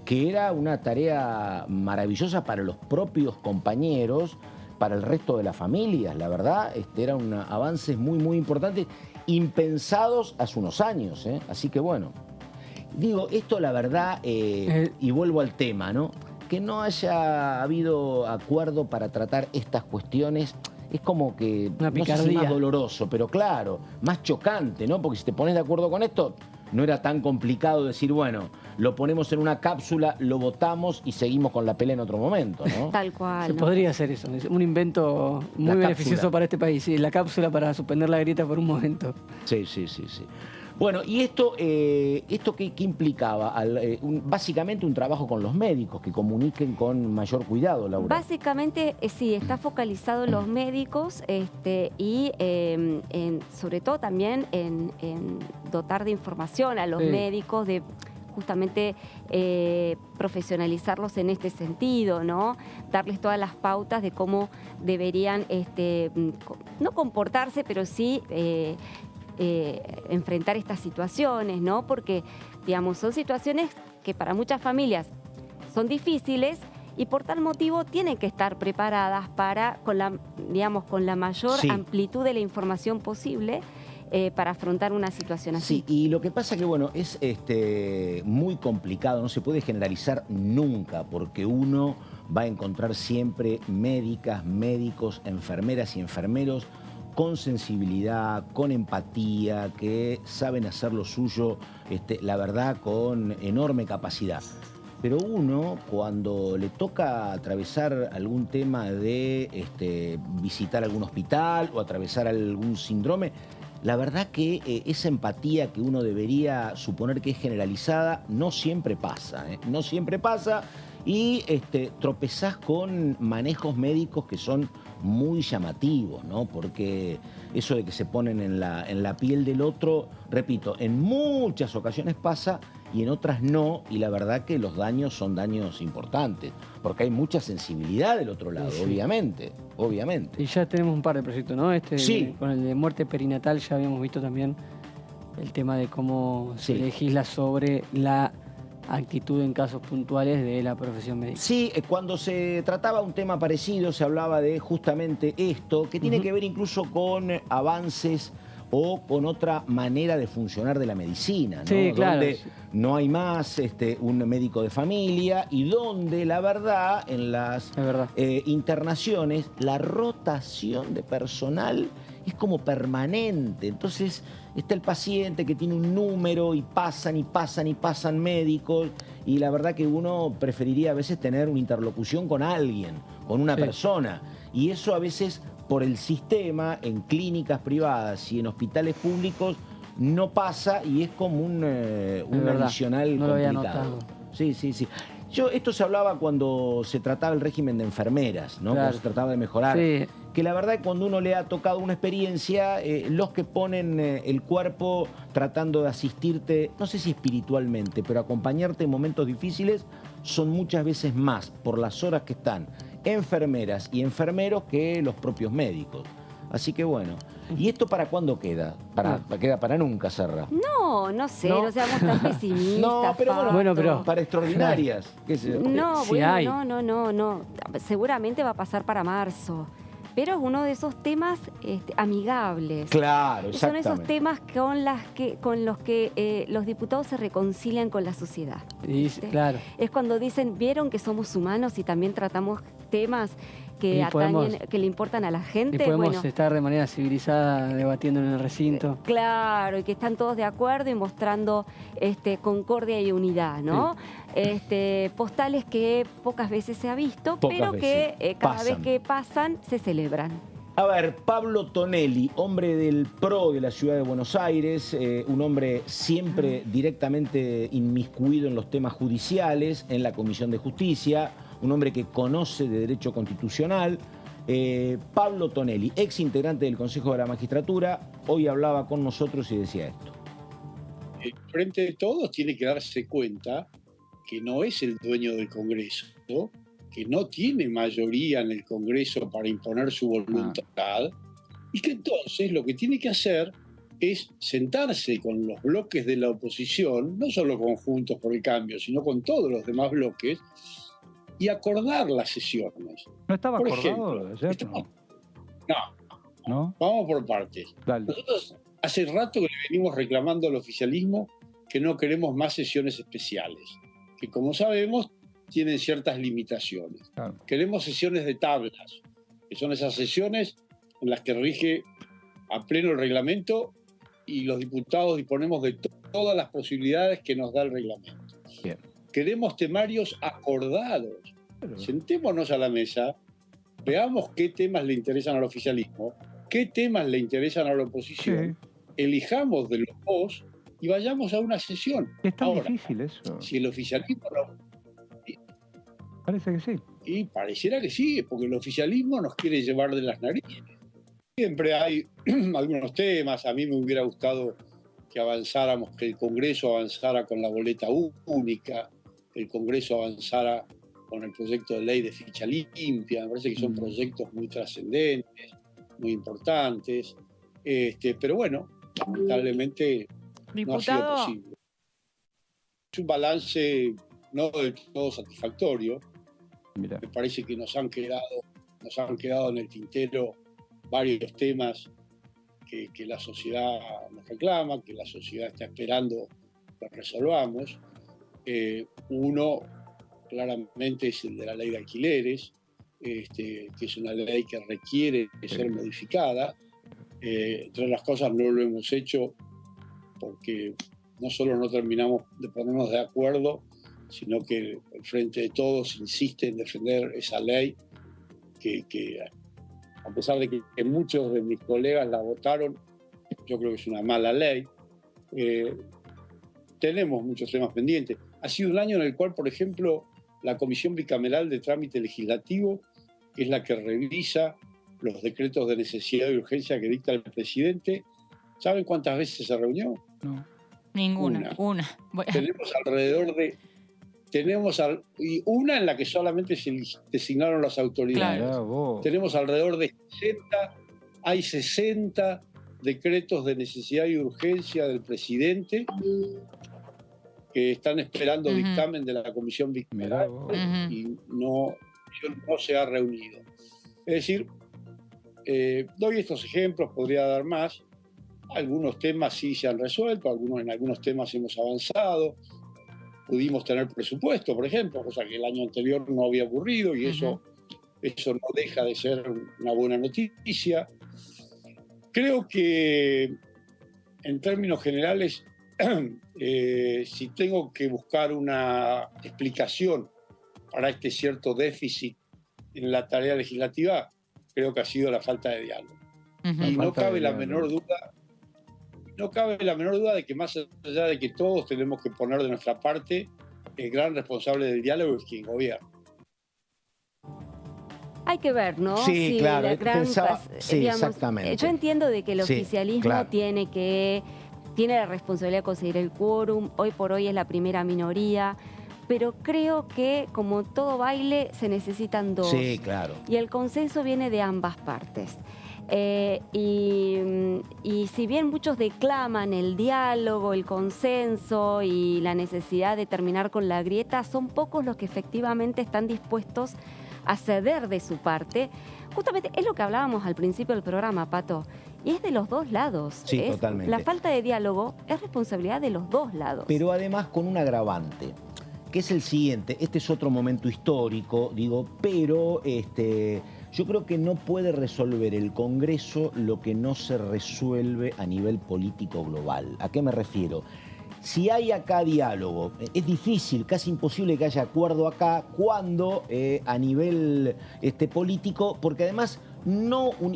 que era una tarea maravillosa para los propios compañeros, para el resto de las familias. La verdad, eran avances muy importantes, impensados hace unos años, Así que bueno, digo, esto la verdad, y vuelvo al tema, ¿no? Que no haya habido acuerdo para tratar estas cuestiones es como que, una picardía. No sé si más doloroso, pero claro, más chocante, ¿no? Porque si te pones de acuerdo con esto, no era tan complicado decir, bueno, lo ponemos en una cápsula, lo botamos y seguimos con la pelea en otro momento, ¿no? Tal cual. Se podría hacer eso, un invento muy beneficioso para este país, la cápsula para suspender la grieta por un momento. Sí. Bueno, ¿y esto qué implicaba? Básicamente un trabajo con los médicos, que comuniquen con mayor cuidado, Laura. Básicamente, sí, está focalizado en los médicos y sobre todo también en dotar de información a los médicos, de justamente profesionalizarlos en este sentido, ¿no? Darles todas las pautas de cómo deberían, no comportarse, pero sí enfrentar estas situaciones, ¿no? Porque, digamos, son situaciones que para muchas familias son difíciles y por tal motivo tienen que estar preparadas para, con la mayor amplitud de la información posible, para afrontar una situación así. Sí, y lo que pasa que, bueno, es muy complicado, no se puede generalizar nunca, porque uno va a encontrar siempre médicas, médicos, enfermeras y enfermeros con sensibilidad, con empatía, que saben hacer lo suyo, la verdad, con enorme capacidad. Pero uno, cuando le toca atravesar algún tema de visitar algún hospital o atravesar algún síndrome, la verdad que esa empatía que uno debería suponer que es generalizada no siempre pasa, no siempre pasa, y tropezás con manejos médicos que son muy llamativos, ¿no? Porque eso de que se ponen en la piel del otro, repito, en muchas ocasiones pasa y en otras no, y la verdad que los daños son daños importantes, porque hay mucha sensibilidad del otro lado, obviamente. Y ya tenemos un par de proyectos, ¿no? Sí. Con el de muerte perinatal ya habíamos visto también el tema de cómo se legisla sobre la actitud en casos puntuales de la profesión médica. Sí, cuando se trataba un tema parecido se hablaba de justamente esto, que tiene que ver incluso con avances o con otra manera de funcionar de la medicina, ¿no? Sí, claro. Donde no hay más un médico de familia y donde, la verdad, en las internaciones, la rotación de personal es como permanente. Entonces está el paciente que tiene un número y pasan médicos, y la verdad que uno preferiría a veces tener una interlocución con alguien, con una persona, y eso a veces por el sistema en clínicas privadas y en hospitales públicos no pasa, y es como un adicional complicado. No lo había notado. Sí. Esto se hablaba cuando se trataba el régimen de enfermeras, ¿no? Cuando se trataba de mejorar. Sí. Que la verdad, cuando uno le ha tocado una experiencia, los que ponen el cuerpo tratando de asistirte, no sé si espiritualmente, pero acompañarte en momentos difíciles, son muchas veces más por las horas que están enfermeras y enfermeros que los propios médicos. Así que bueno. ¿Y esto para cuándo queda? Queda para nunca, Serra. No sé, no seamos tan pesimistas. No, pero bueno, para extraordinarias. ¿Qué sé yo? No, no. Seguramente va a pasar para marzo. Pero es uno de esos temas amigables. Claro, exactamente. Son esos temas con los que los diputados se reconcilian con la sociedad. Claro. Es cuando dicen, vieron que somos humanos y también tratamos temas que atañen, que le importan a la gente. Y podemos estar de manera civilizada debatiendo en el recinto. Claro, y que están todos de acuerdo y mostrando concordia y unidad, ¿no? Sí. Postales que pocas veces se ha visto, pero que cada vez que pasan se celebran. A ver, Pablo Tonelli, hombre del PRO de la Ciudad de Buenos Aires, un hombre siempre directamente inmiscuido en los temas judiciales, en la Comisión de Justicia, un hombre que conoce de derecho constitucional. Pablo Tonelli, ex integrante del Consejo de la Magistratura, hoy hablaba con nosotros y decía esto. El Frente de Todos tiene que darse cuenta que no es el dueño del Congreso, ¿no? Que no tiene mayoría en el Congreso para imponer su voluntad, y que entonces lo que tiene que hacer es sentarse con los bloques de la oposición, no solo con Juntos por el Cambio, sino con todos los demás bloques, y acordar las sesiones. ¿No estaba por acordado? Ejemplo, no. Vamos por partes. Dale. Nosotros hace rato que le venimos reclamando al oficialismo que no queremos más sesiones especiales, que como sabemos tienen ciertas limitaciones. Claro. Queremos sesiones de tablas, que son esas sesiones en las que rige a pleno el reglamento y los diputados disponemos de todas las posibilidades que nos da el reglamento. Bien. Queremos temarios acordados. Sentémonos a la mesa, veamos qué temas le interesan al oficialismo, qué temas le interesan a la oposición, elijamos de los dos y vayamos a una sesión. Es tan Ahora, difícil eso. Si el oficialismo no... Parece que sí. Y pareciera que sí, porque el oficialismo nos quiere llevar de las narices. Siempre hay algunos temas. A mí me hubiera gustado que avanzáramos, que el Congreso avanzara con la boleta única, que el Congreso avanzara con el proyecto de ley de ficha limpia. Me parece que son proyectos muy trascendentes, muy importantes. Pero bueno, lamentablemente no ha sido posible. Es un balance no del todo satisfactorio. Mirá. Me parece que nos han quedado en el tintero varios temas que la sociedad nos reclama, que la sociedad está esperando que resolvamos. Uno, claramente, es el de la ley de alquileres, que es una ley que requiere de ser modificada. Entre otras cosas, no lo hemos hecho porque no solo no terminamos de ponernos de acuerdo, sino que el Frente de Todos insiste en defender esa ley que a pesar de que muchos de mis colegas la votaron, yo creo que es una mala ley. Tenemos muchos temas pendientes. Ha sido un año en el cual, por ejemplo, la Comisión Bicameral de Trámite Legislativo, que es la que revisa los decretos de necesidad y urgencia que dicta el presidente, ¿saben cuántas veces se reunió? No. Ninguna. Una. Bueno. Tenemos alrededor de... y una en la que solamente se designaron las autoridades. Claro. Tenemos alrededor de 60 decretos de necesidad y urgencia del presidente que están esperando dictamen de la Comisión Bicameral y no se ha reunido. Es decir, doy estos ejemplos, podría dar más. Algunos temas sí se han resuelto, en algunos temas hemos avanzado. Pudimos tener presupuesto, por ejemplo, cosa que el año anterior no había ocurrido, y eso no deja de ser una buena noticia. Creo que, en términos generales, si tengo que buscar una explicación para este cierto déficit en la tarea legislativa, creo que ha sido la falta de diálogo. Y no cabe la menor duda de que, más allá de que todos tenemos que poner de nuestra parte, el gran responsable del diálogo es quien gobierna. Hay que ver, ¿no? Sí, claro. Sí, digamos, exactamente. Yo entiendo de que el oficialismo tiene la responsabilidad de conseguir el quórum. Hoy por hoy es la primera minoría. Pero creo que, como todo baile, se necesitan dos. Sí, claro. Y el consenso viene de ambas partes. Y si bien muchos declaman el diálogo, el consenso y la necesidad de terminar con la grieta, son pocos los que efectivamente están dispuestos a ceder de su parte. Justamente es lo que hablábamos al principio del programa, Pato, y es de los dos lados. Sí, totalmente. La falta de diálogo es responsabilidad de los dos lados. Pero además con un agravante, que es el siguiente. Este es otro momento histórico, pero yo creo que no puede resolver el Congreso lo que no se resuelve a nivel político global. ¿A qué me refiero? Si hay acá diálogo, es difícil, casi imposible que haya acuerdo acá cuando a nivel político, porque además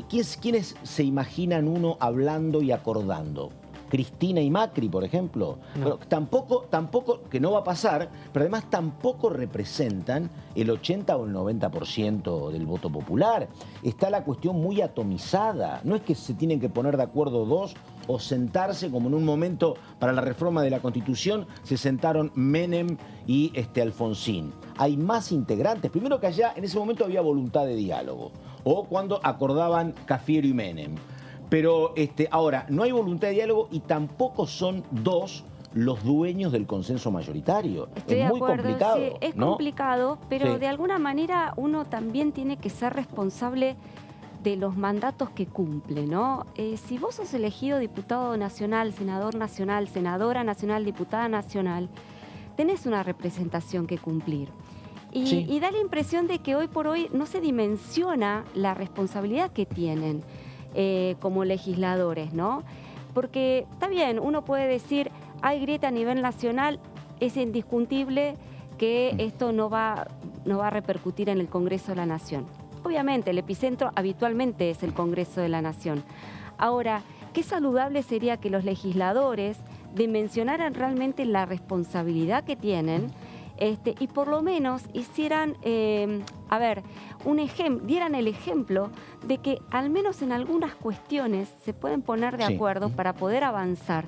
¿quiénes se imaginan uno hablando y acordando? Cristina y Macri, por ejemplo. No. Bueno, tampoco, que no va a pasar, pero además tampoco representan el 80 o el 90% del voto popular. Está la cuestión muy atomizada. No es que se tienen que poner de acuerdo dos o sentarse como en un momento para la reforma de la Constitución se sentaron Menem y Alfonsín. Hay más integrantes. Primero que allá en ese momento había voluntad de diálogo. O cuando acordaban Cafiero y Menem. Pero ahora, no hay voluntad de diálogo y tampoco son dos los dueños del consenso mayoritario. Estoy es muy de acuerdo, complicado. Sí, es complicado, pero de alguna manera uno también tiene que ser responsable de los mandatos que cumple, ¿no? Si vos sos elegido diputado nacional, senador nacional, senadora nacional, diputada nacional, tenés una representación que cumplir. Y da la impresión de que hoy por hoy no se dimensiona la responsabilidad que tienen como legisladores, ¿no? Porque está bien, uno puede decir, hay grieta a nivel nacional, es indiscutible que esto no va a repercutir en el Congreso de la Nación. Obviamente, el epicentro habitualmente es el Congreso de la Nación. Ahora, qué saludable sería que los legisladores dimensionaran realmente la responsabilidad que tienen y por lo menos hicieran, dieran el ejemplo de que al menos en algunas cuestiones se pueden poner de acuerdo para poder avanzar.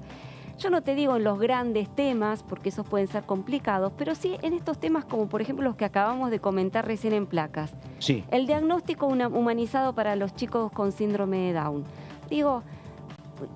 Yo no te digo en los grandes temas, porque esos pueden ser complicados, pero sí en estos temas como por ejemplo los que acabamos de comentar recién en Placas. Sí. El diagnóstico humanizado para los chicos con síndrome de Down. Digo,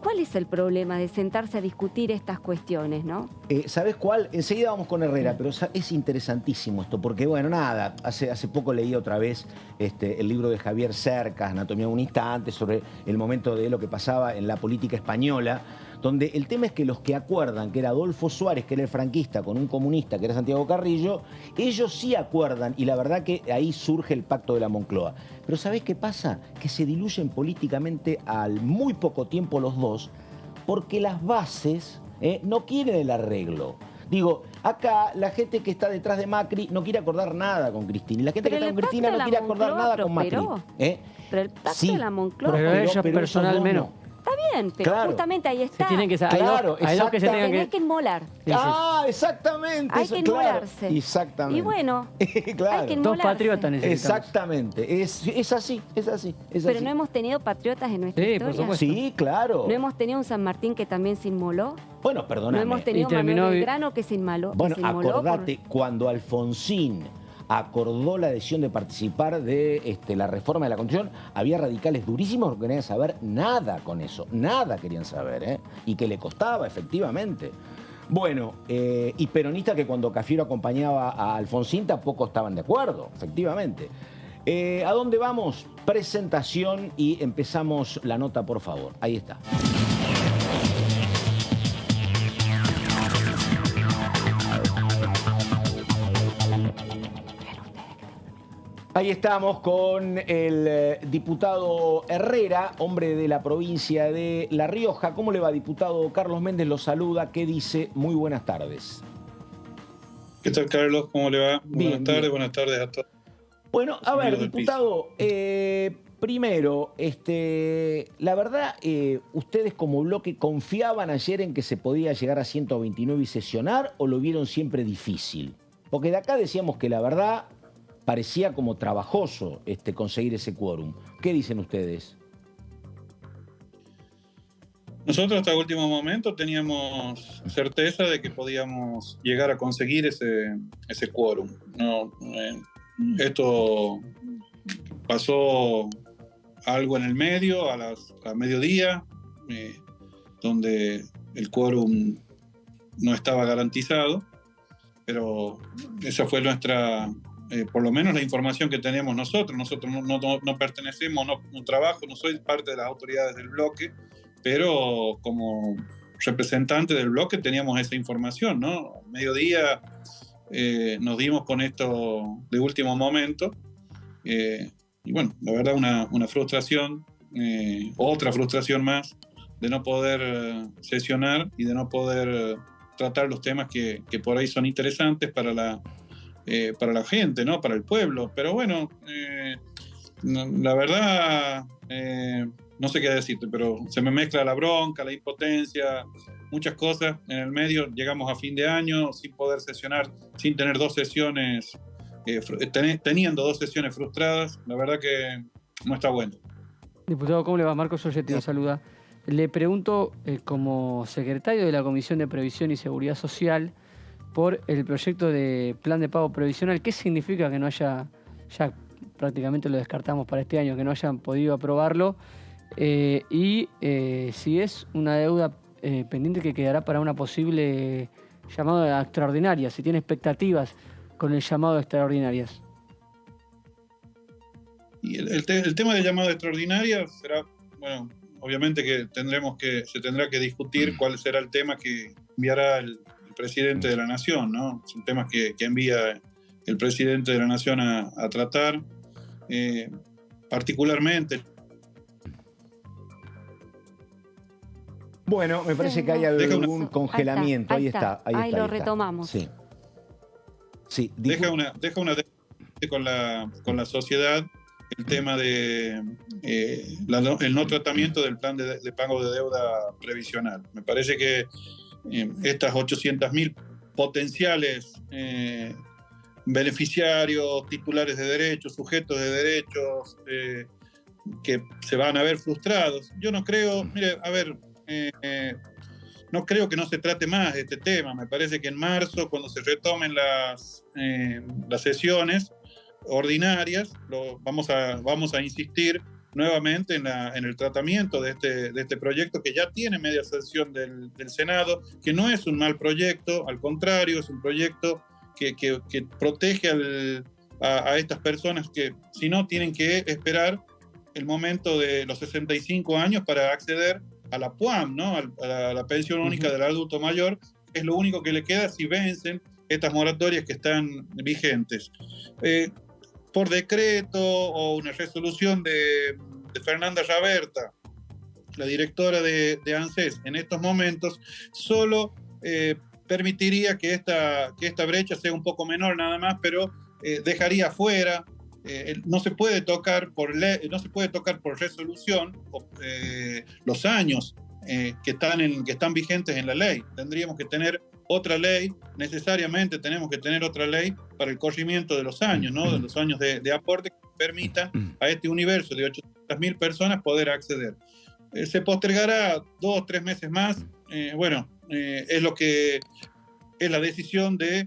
¿cuál es el problema de sentarse a discutir estas cuestiones, no? ¿Sabes cuál? Enseguida vamos con Herrera, pero es interesantísimo esto, porque bueno, nada, hace poco leí otra vez el libro de Javier Cercas, Anatomía de un instante, sobre el momento de lo que pasaba en la política española, donde el tema es que los que acuerdan que era Adolfo Suárez, que era el franquista, con un comunista, que era Santiago Carrillo, ellos sí acuerdan, y la verdad que ahí surge el pacto de la Moncloa. Pero ¿sabés qué pasa? Que se diluyen políticamente al muy poco tiempo los dos, porque las bases no quieren el arreglo. Digo, acá la gente que está detrás de Macri no quiere acordar nada con Cristina, y la gente que está con Cristina no quiere acordar nada con Macri. Pero el pacto de la Moncloa... Pero ellos personalmente no. Está bien, pero justamente ahí está. Hay dos que se tengan que inmolar. Exactamente. Hay que inmolarse. Exactamente. Y bueno, hay que inmolarse. Dos patriotas necesitamos. Exactamente. Es así. Pero no hemos tenido patriotas en nuestra historia. Por supuesto. Sí, claro. ¿No hemos tenido un San Martín que también se inmoló? Bueno, perdóname. ¿No hemos tenido Manuel Belgrano que se inmoló? Bueno, acordate, cuando Alfonsín acordó la decisión de participar de la reforma de la Constitución, había radicales durísimos que no querían saber nada con eso, nada querían saber, y que le costaba, efectivamente. Bueno, y peronistas que cuando Cafiero acompañaba a Alfonsín tampoco estaban de acuerdo, efectivamente. ¿A dónde vamos? Presentación y empezamos la nota, por favor. Ahí está. Ahí estamos con el diputado Herrera, hombre de la provincia de La Rioja. ¿Cómo le va, diputado? Carlos Méndez lo saluda. ¿Qué dice? Muy buenas tardes. ¿Qué tal, Carlos? ¿Cómo le va? Bien, buenas tardes a todos. Bueno, a ver, diputado, primero, la verdad, ¿ustedes como bloque confiaban ayer en que se podía llegar a 129 y sesionar o lo vieron siempre difícil? Porque de acá decíamos que la verdad parecía como trabajoso conseguir ese quórum. ¿Qué dicen ustedes? Nosotros hasta el último momento teníamos certeza de que podíamos llegar a conseguir ese quórum. No, esto pasó algo en el medio, a mediodía, donde el quórum no estaba garantizado, pero esa fue nuestra... por lo menos la información que tenemos nosotros. Nosotros no pertenecemos, no trabajo, no soy parte de las autoridades del bloque, pero como representante del bloque teníamos esa información, ¿no? A mediodía nos dimos con esto de último momento, y bueno, la verdad una frustración, otra frustración más, de no poder sesionar y de no poder tratar los temas que por ahí son interesantes para la gente, ¿no? Para el pueblo. Pero bueno, la verdad, no sé qué decirte, pero se me mezcla la bronca, la impotencia, muchas cosas. En el medio llegamos a fin de año sin poder sesionar, sin tener dos sesiones, teniendo dos sesiones frustradas. La verdad que no está bueno. Diputado, ¿cómo le va? Marcos Olletti lo saluda. Le pregunto, como secretario de la Comisión de Previsión y Seguridad Social, por el proyecto de plan de pago previsional. ¿Qué significa que no haya, ya prácticamente lo descartamos para este año, que no hayan podido aprobarlo? Y si es una deuda pendiente que quedará para una posible llamada extraordinaria, si tiene expectativas con el llamado de extraordinarias. Y el tema de llamada extraordinaria será, bueno, obviamente que se tendrá que discutir cuál será el tema que enviará el presidente de la Nación, ¿no? Son temas que envía el presidente de la Nación a tratar, particularmente. Bueno, me parece que hay algún congelamiento. Ahí está. Ahí lo retomamos. Sí. Sí, deja una con la sociedad el tema de el no tratamiento del plan de pago de deuda previsional. Me parece que estas 800.000 potenciales beneficiarios, titulares de derechos, sujetos de derechos que se van a ver frustrados. Yo no creo, mire, a ver, no creo que no se trate más de este tema. Me parece que en marzo, cuando se retomen las sesiones ordinarias, vamos a insistir nuevamente en el tratamiento de este proyecto, que ya tiene media sesión del Senado, que no es un mal proyecto, al contrario, es un proyecto que protege a estas personas que, si no, tienen que esperar el momento de los 65 años para acceder a la PUAM, ¿no? a la pensión única del adulto mayor, que es lo único que le queda si vencen estas moratorias que están vigentes. Por decreto o una resolución de Fernanda Raberta, la directora de ANSES, en estos momentos, solo permitiría que esta brecha sea un poco menor nada más, pero dejaría fuera, no se puede tocar por resolución los años que están vigentes en la ley. Tendríamos que tener otra ley, necesariamente tenemos que tener otra ley para el corrimiento de los años, ¿no? De los años de aporte que permitan a este universo de 800.000 personas poder acceder. Se postergará 2 o 3 meses más. Es la decisión de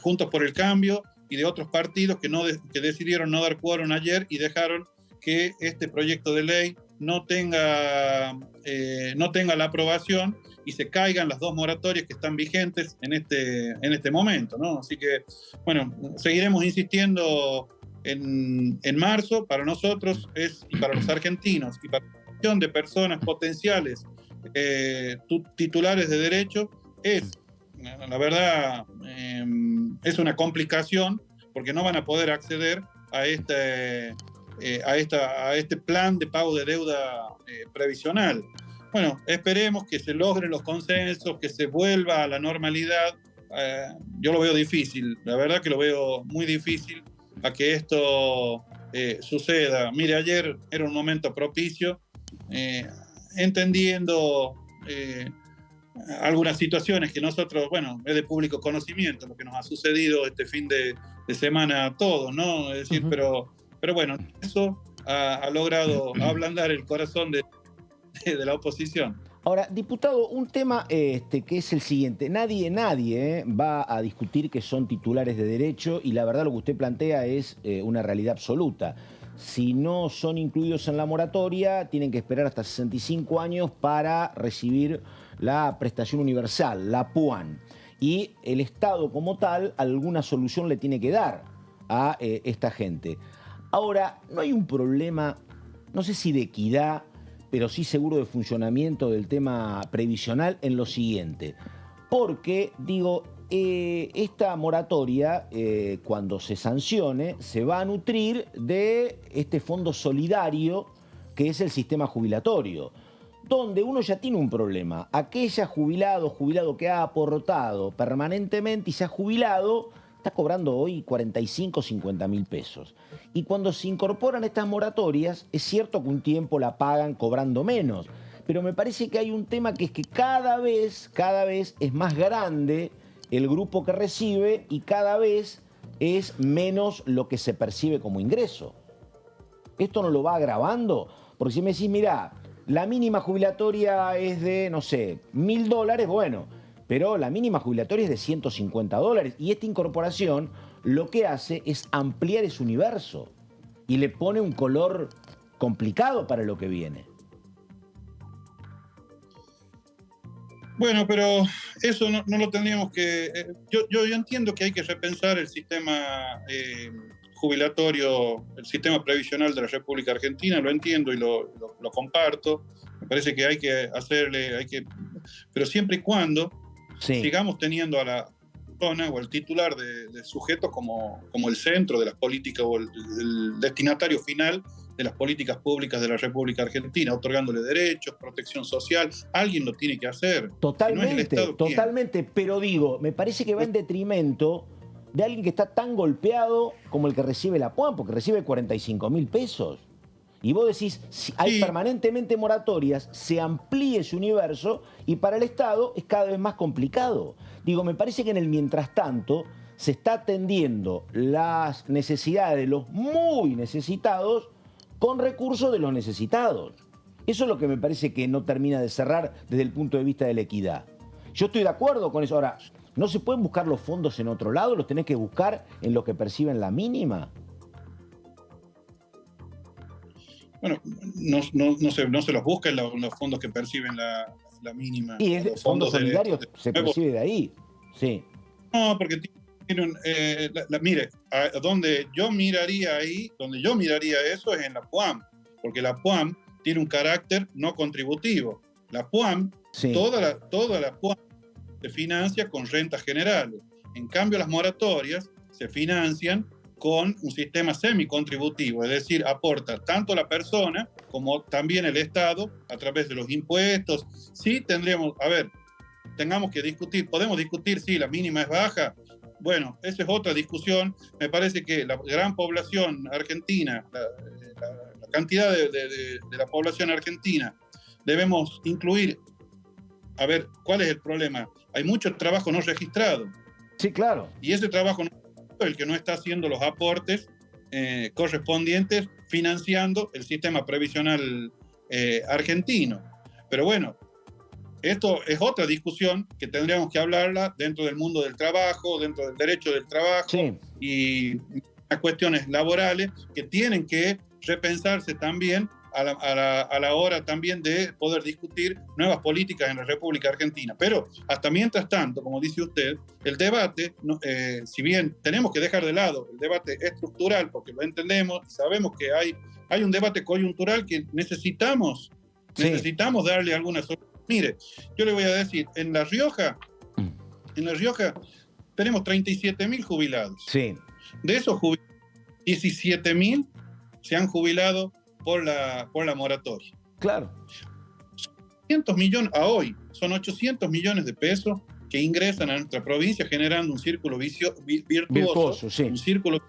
Juntos por el Cambio y de otros partidos que decidieron no dar quórum ayer y dejaron que este proyecto de ley no tenga la aprobación y se caigan las 2 moratorias que están vigentes en este momento, ¿no? Así que, bueno, seguiremos insistiendo en marzo. Para nosotros y para los argentinos y para la cuestión de personas potenciales titulares de derecho, la verdad, es una complicación, porque no van a poder acceder a este plan de pago de deuda previsional. Bueno, esperemos que se logren los consensos, que se vuelva a la normalidad. Yo lo veo difícil, la verdad que lo veo muy difícil a que esto suceda. Mire, ayer era un momento propicio, entendiendo algunas situaciones que nosotros, bueno, es de público conocimiento lo que nos ha sucedido este fin de semana a todos, ¿no? Es decir, pero bueno, eso ha logrado ablandar el corazón de la oposición. Ahora, diputado, un tema que es el siguiente. Nadie va a discutir que son titulares de derecho, y la verdad lo que usted plantea es una realidad absoluta. Si no son incluidos en la moratoria, tienen que esperar hasta 65 años para recibir la prestación universal, la PUAN. Y el Estado como tal alguna solución le tiene que dar a esta gente. Ahora, no hay un problema, no sé si de equidad, pero sí seguro de funcionamiento del tema previsional en lo siguiente. Porque, digo, esta moratoria, cuando se sancione, se va a nutrir de este fondo solidario que es el sistema jubilatorio, donde uno ya tiene un problema. Aquella jubilado que ha aportado permanentemente y se ha jubilado, está cobrando hoy 45, 50 mil pesos. Y cuando se incorporan estas moratorias, es cierto que un tiempo la pagan cobrando menos, pero me parece que hay un tema que es que cada vez es más grande el grupo que recibe y cada vez es menos lo que se percibe como ingreso. ¿Esto no lo va agravando? Porque si me decís, mirá, la mínima jubilatoria es de, no sé, $1.000, bueno, pero la mínima jubilatoria es de $150. Y esta incorporación lo que hace es ampliar ese universo y le pone un color complicado para lo que viene. Bueno, pero eso no lo tendríamos que... Yo entiendo que hay que repensar el sistema jubilatorio, el sistema previsional de la República Argentina, lo entiendo y lo comparto. Me parece que hay que hacerle... pero siempre y cuando sigamos teniendo a la persona o al titular de sujetos como el centro de las políticas o el destinatario final de las políticas públicas de la República Argentina, otorgándole derechos, protección social. Alguien lo tiene que hacer. Totalmente, si no es el Estado, totalmente. Pero digo, me parece que va en detrimento de alguien que está tan golpeado como el que recibe la PUAN, porque recibe 45 mil pesos. Y vos decís, si hay permanentemente moratorias, se amplíe ese universo y para el Estado es cada vez más complicado. Digo, me parece que en el mientras tanto se está atendiendo las necesidades de los muy necesitados con recursos de los necesitados. Eso es lo que me parece que no termina de cerrar desde el punto de vista de la equidad. Yo estoy de acuerdo con eso. Ahora, ¿no se pueden buscar los fondos en otro lado? ¿Los tenés que buscar en lo que perciben la mínima? Bueno, no se los busca en los fondos que perciben la mínima. Y es fondos solidarios, se percibe de ahí. Sí. No, porque tiene mire, donde yo miraría eso es en la PUAM, porque la PUAM tiene un carácter no contributivo. La PUAM, toda la PUAM se financia con rentas generales. En cambio, las moratorias se financian con un sistema semicontributivo, es decir, aporta tanto la persona como también el Estado a través de los impuestos. Sí tendríamos, tengamos que discutir, podemos discutir si la mínima es baja. Bueno, esa es otra discusión. Me parece que la gran población argentina, la cantidad de la población argentina, debemos incluir, ¿cuál es el problema? Hay mucho trabajo no registrado. Sí, claro. Y ese trabajo no el que no está haciendo los aportes correspondientes financiando el sistema previsional argentino. Pero bueno, esto es otra discusión que tendríamos que hablarla dentro del mundo del trabajo, dentro del derecho del trabajo y las cuestiones laborales que tienen que repensarse también a la hora también de poder discutir nuevas políticas en la República Argentina. Pero hasta mientras tanto, como dice usted, el debate, si bien tenemos que dejar de lado el debate estructural, porque lo entendemos, sabemos que hay un debate coyuntural que necesitamos darle alguna solución. Mire, yo le voy a decir, en La Rioja tenemos 37.000 jubilados. Sí. De esos jubilados, 17.000 se han jubilado por la moratoria. Claro. 800 millones a hoy, son 800 millones de pesos que ingresan a nuestra provincia generando un círculo virtuoso, un círculo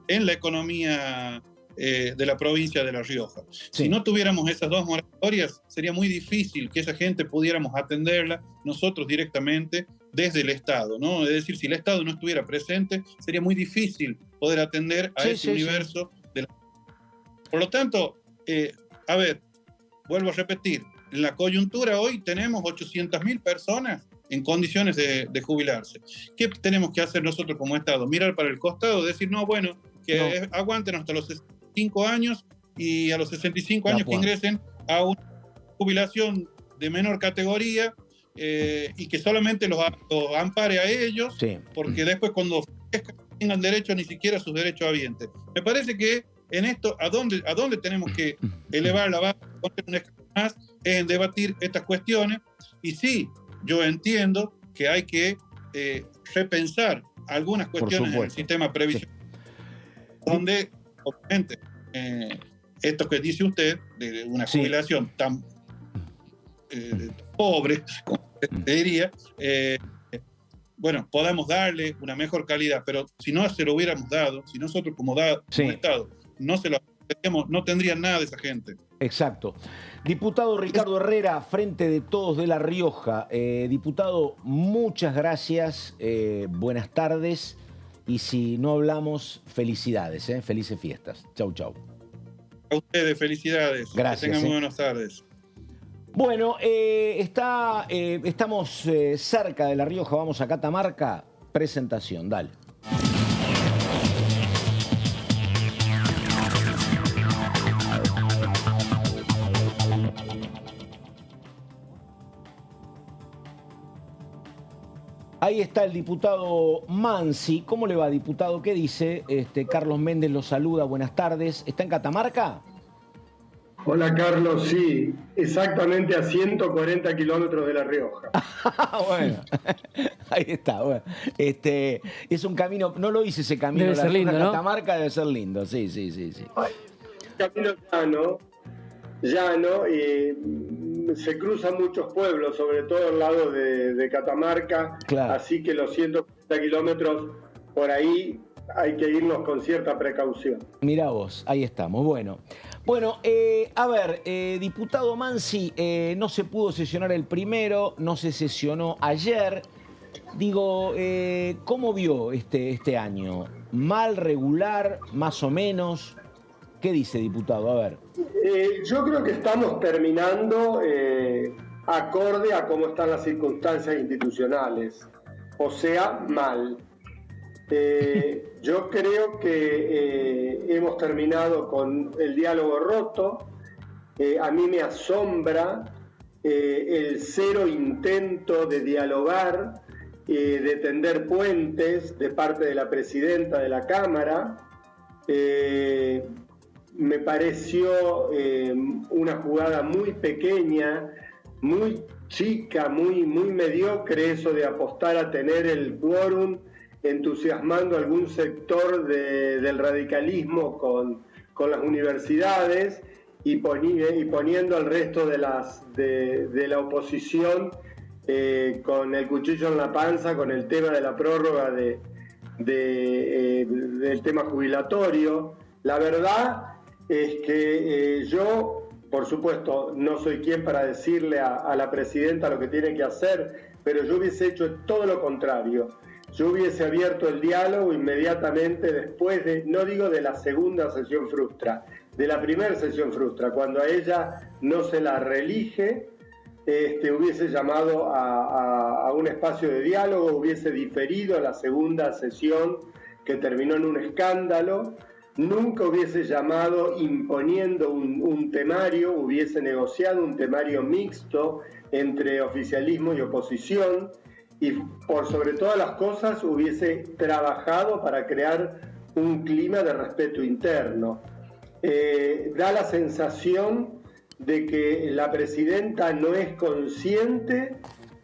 en la economía de la provincia de La Rioja. Si no tuviéramos esas dos moratorias, sería muy difícil que esa gente pudiéramos atenderla nosotros directamente desde el Estado, ¿no? Es decir, si el Estado no estuviera presente, sería muy difícil poder atender a ese universo de la... Por lo tanto, vuelvo a repetir, en la coyuntura hoy tenemos 800.000 personas en condiciones de jubilarse. ¿Qué tenemos que hacer nosotros como Estado? Mirar para el costado, decir, aguanten hasta los 65 años y a los 65 años que ingresen a una jubilación de menor categoría y que solamente los ampare a ellos, porque después cuando tengan derecho ni siquiera a sus derechos habientes. Me parece que en esto, ¿a dónde tenemos que elevar la vara, poner un escalón más? Es en debatir estas cuestiones. Y sí, yo entiendo que hay que repensar algunas cuestiones en el sistema previsional, donde, obviamente, esto que dice usted, de una jubilación tan pobre, como te diría, podamos darle una mejor calidad, pero si no se lo hubiéramos dado, si nosotros como Estado no se lo daríamos, no tendrían nada de esa gente. Exacto. Diputado Ricardo Herrera, Frente de Todos de La Rioja. Diputado, muchas gracias, buenas tardes, y si no hablamos, felicidades, felices fiestas. Chau, chau. A ustedes, felicidades. Gracias. Que tengan muy buenas tardes. Bueno, estamos cerca de La Rioja, vamos a Catamarca. Presentación, dale. Ahí está el diputado Mansi. ¿Cómo le va, diputado? ¿Qué dice? Carlos Méndez lo saluda. Buenas tardes. ¿Está en Catamarca? Hola, Carlos. Sí, exactamente a 140 kilómetros de La Rioja. Bueno, ahí está. Bueno. Es un camino, no lo hice ese camino. Debe ser lindo, ¿no? Catamarca debe ser lindo, sí. Camino llano, y se cruzan muchos pueblos, sobre todo al lado de Catamarca, así que los 140 kilómetros por ahí hay que irnos con cierta precaución. Mirá vos, ahí estamos. Bueno, a ver, diputado Mansi, no se pudo sesionar el primero, no se sesionó ayer. Digo, ¿cómo vio este año? ¿Mal, regular, más o menos? ¿Qué dice, diputado? A ver. Yo creo que estamos terminando acorde a cómo están las circunstancias institucionales, o sea, mal. Yo creo que hemos terminado con el diálogo roto. A mí me asombra el cero intento de dialogar, de tender puentes de parte de la presidenta de la Cámara. Me pareció una jugada muy pequeña, muy chica, muy mediocre, eso de apostar a tener el quórum entusiasmando a algún sector del radicalismo con las universidades y poniendo al resto de la oposición con el cuchillo en la panza con el tema de la prórroga del tema jubilatorio. La verdad es que yo, por supuesto, no soy quien para decirle a la presidenta lo que tiene que hacer, pero yo hubiese hecho todo lo contrario. Yo hubiese abierto el diálogo inmediatamente después no digo de la segunda sesión frustra, de la primera sesión frustra, cuando a ella no se la reelige, hubiese llamado a un espacio de diálogo, hubiese diferido la segunda sesión que terminó en un escándalo, nunca hubiese llamado imponiendo un temario, hubiese negociado un temario mixto entre oficialismo y oposición, y por sobre todas las cosas hubiese trabajado para crear un clima de respeto interno. Da la sensación de que la presidenta no es consciente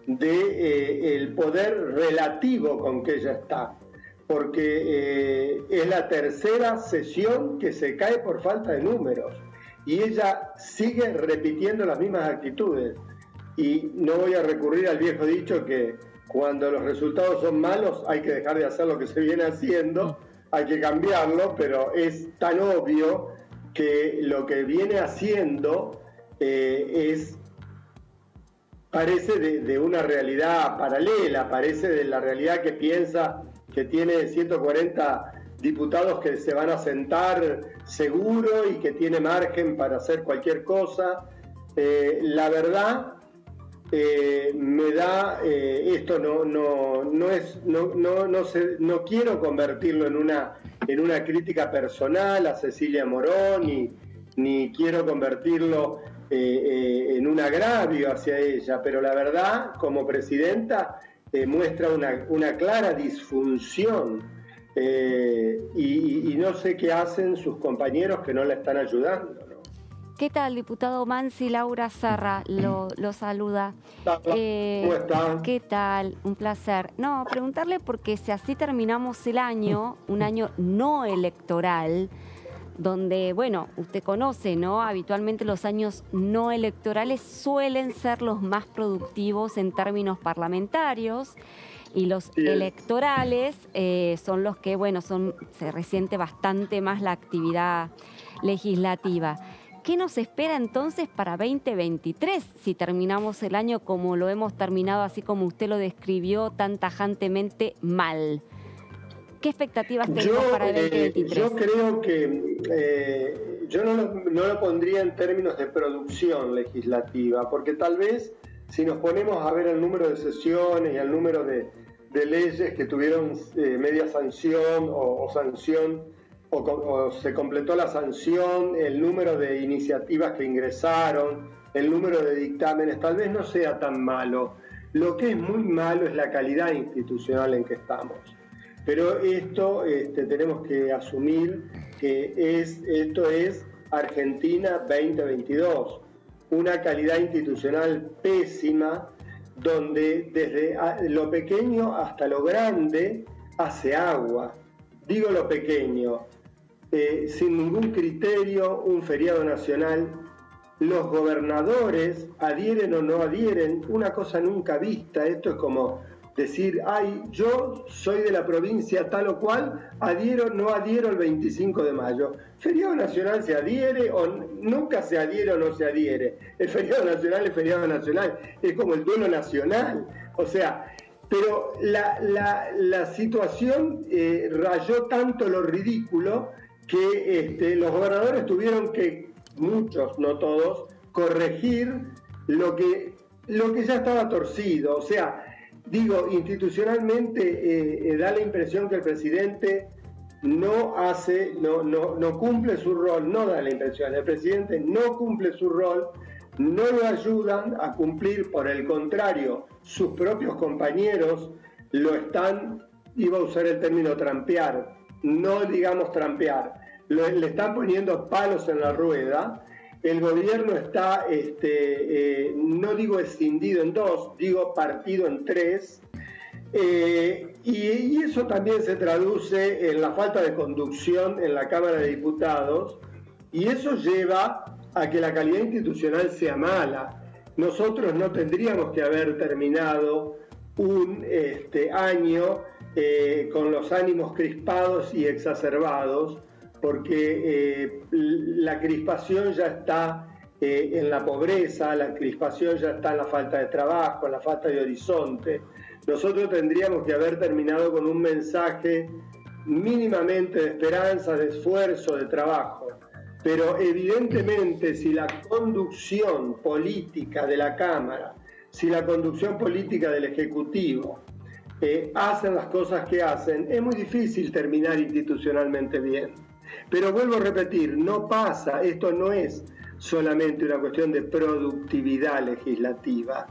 del poder relativo con que ella está, porque es la tercera sesión que se cae por falta de números y ella sigue repitiendo las mismas actitudes. Y no voy a recurrir al viejo dicho que cuando los resultados son malos hay que dejar de hacer lo que se viene haciendo, hay que cambiarlo, pero es tan obvio que lo que viene haciendo parece de una realidad paralela, parece de la realidad que piensa que tiene 140 diputados que se van a sentar seguro y que tiene margen para hacer cualquier cosa. La verdad me da esto no quiero convertirlo en una crítica personal a Cecilia Morón ni quiero convertirlo en un agravio hacia ella, pero la verdad como presidenta muestra una clara disfunción y no sé qué hacen sus compañeros que no la están ayudando, ¿no? ¿Qué tal, diputado Mansi? Laura Zarra lo saluda. ¿Cómo está? ¿Qué tal? Un placer. No, preguntarle porque si así terminamos el año, un año no electoral, donde, bueno, usted conoce, ¿no? Habitualmente los años no electorales suelen ser los más productivos en términos parlamentarios y los electorales son los que, bueno, se resiente bastante más la actividad legislativa. ¿Qué nos espera entonces para 2023 si terminamos el año como lo hemos terminado, así como usted lo describió tan tajantemente mal? ¿Qué expectativas tenemos para el 2023? Yo creo que yo no lo pondría en términos de producción legislativa, porque tal vez si nos ponemos a ver el número de sesiones y el número de leyes que tuvieron media sanción o sanción, o se completó la sanción, el número de iniciativas que ingresaron, el número de dictámenes, tal vez no sea tan malo. Lo que es muy malo es la calidad institucional en que estamos. Pero esto tenemos que asumir que esto es Argentina 2022, una calidad institucional pésima, donde desde lo pequeño hasta lo grande hace agua. Digo lo pequeño, sin ningún criterio, un feriado nacional, los gobernadores adhieren o no adhieren, una cosa nunca vista. Esto es como decir, ay, yo soy de la provincia tal o cual, adhiero, no adhiero el 25 de mayo. Feriado nacional se adhiere o nunca se adhiere o no se adhiere. El feriado nacional es feriado nacional, es como el duelo nacional. O sea, pero la situación rayó tanto lo ridículo que los gobernadores tuvieron que, muchos, no todos, corregir lo que ya estaba torcido. O sea, digo, institucionalmente da la impresión que el presidente no cumple su rol, no da la impresión, el presidente no cumple su rol, no lo ayudan a cumplir, por el contrario, sus propios compañeros lo están, iba a usar el término trampear, no digamos trampear, le están poniendo palos en la rueda. El gobierno está, no digo escindido en dos, digo partido en tres, y eso también se traduce en la falta de conducción en la Cámara de Diputados, y eso lleva a que la calidad institucional sea mala. Nosotros no tendríamos que haber terminado un año con los ánimos crispados y exacerbados, porque la crispación ya está en la pobreza, la crispación ya está en la falta de trabajo, en la falta de horizonte. Nosotros tendríamos que haber terminado con un mensaje mínimamente de esperanza, de esfuerzo, de trabajo. Pero evidentemente, si la conducción política de la Cámara, si la conducción política del Ejecutivo hacen las cosas que hacen, es muy difícil terminar institucionalmente bien. Pero vuelvo a repetir, no pasa, esto no es solamente una cuestión de productividad legislativa,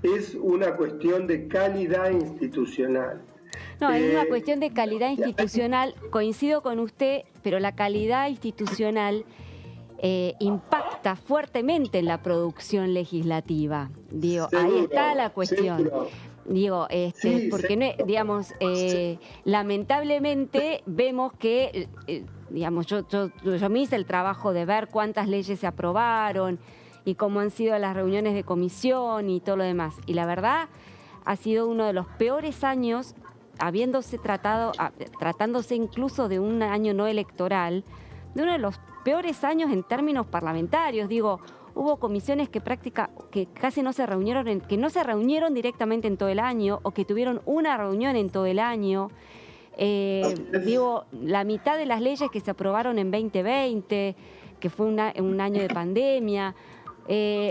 es una cuestión de calidad institucional. No, es una cuestión de calidad institucional, coincido con usted, pero la calidad institucional impacta fuertemente en la producción legislativa. Digo, seguro, ahí está la cuestión. Seguro. Digo, sí, porque no, digamos, lamentablemente vemos que, digamos, yo me hice el trabajo de ver cuántas leyes se aprobaron y cómo han sido las reuniones de comisión y todo lo demás. Y la verdad, ha sido uno de los peores años, tratándose incluso de un año no electoral, de uno de los peores años en términos parlamentarios. Digo, hubo comisiones que casi no se reunieron, que no se reunieron directamente en todo el año, o que tuvieron una reunión en todo el año. Digo, la mitad de las leyes que se aprobaron en 2020, que fue un año de pandemia,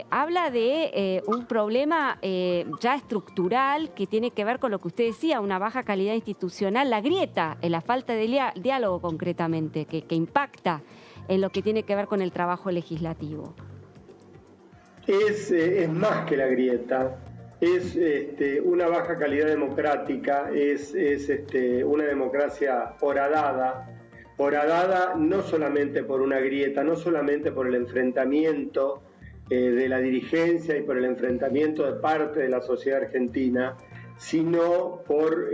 habla de un problema ya estructural que tiene que ver con lo que usted decía, una baja calidad institucional, la grieta, la falta de diálogo concretamente, que impacta en lo que tiene que ver con el trabajo legislativo. Es más que la grieta, es una baja calidad democrática, es una democracia horadada no solamente por una grieta, no solamente por el enfrentamiento de la dirigencia y por el enfrentamiento de parte de la sociedad argentina, sino por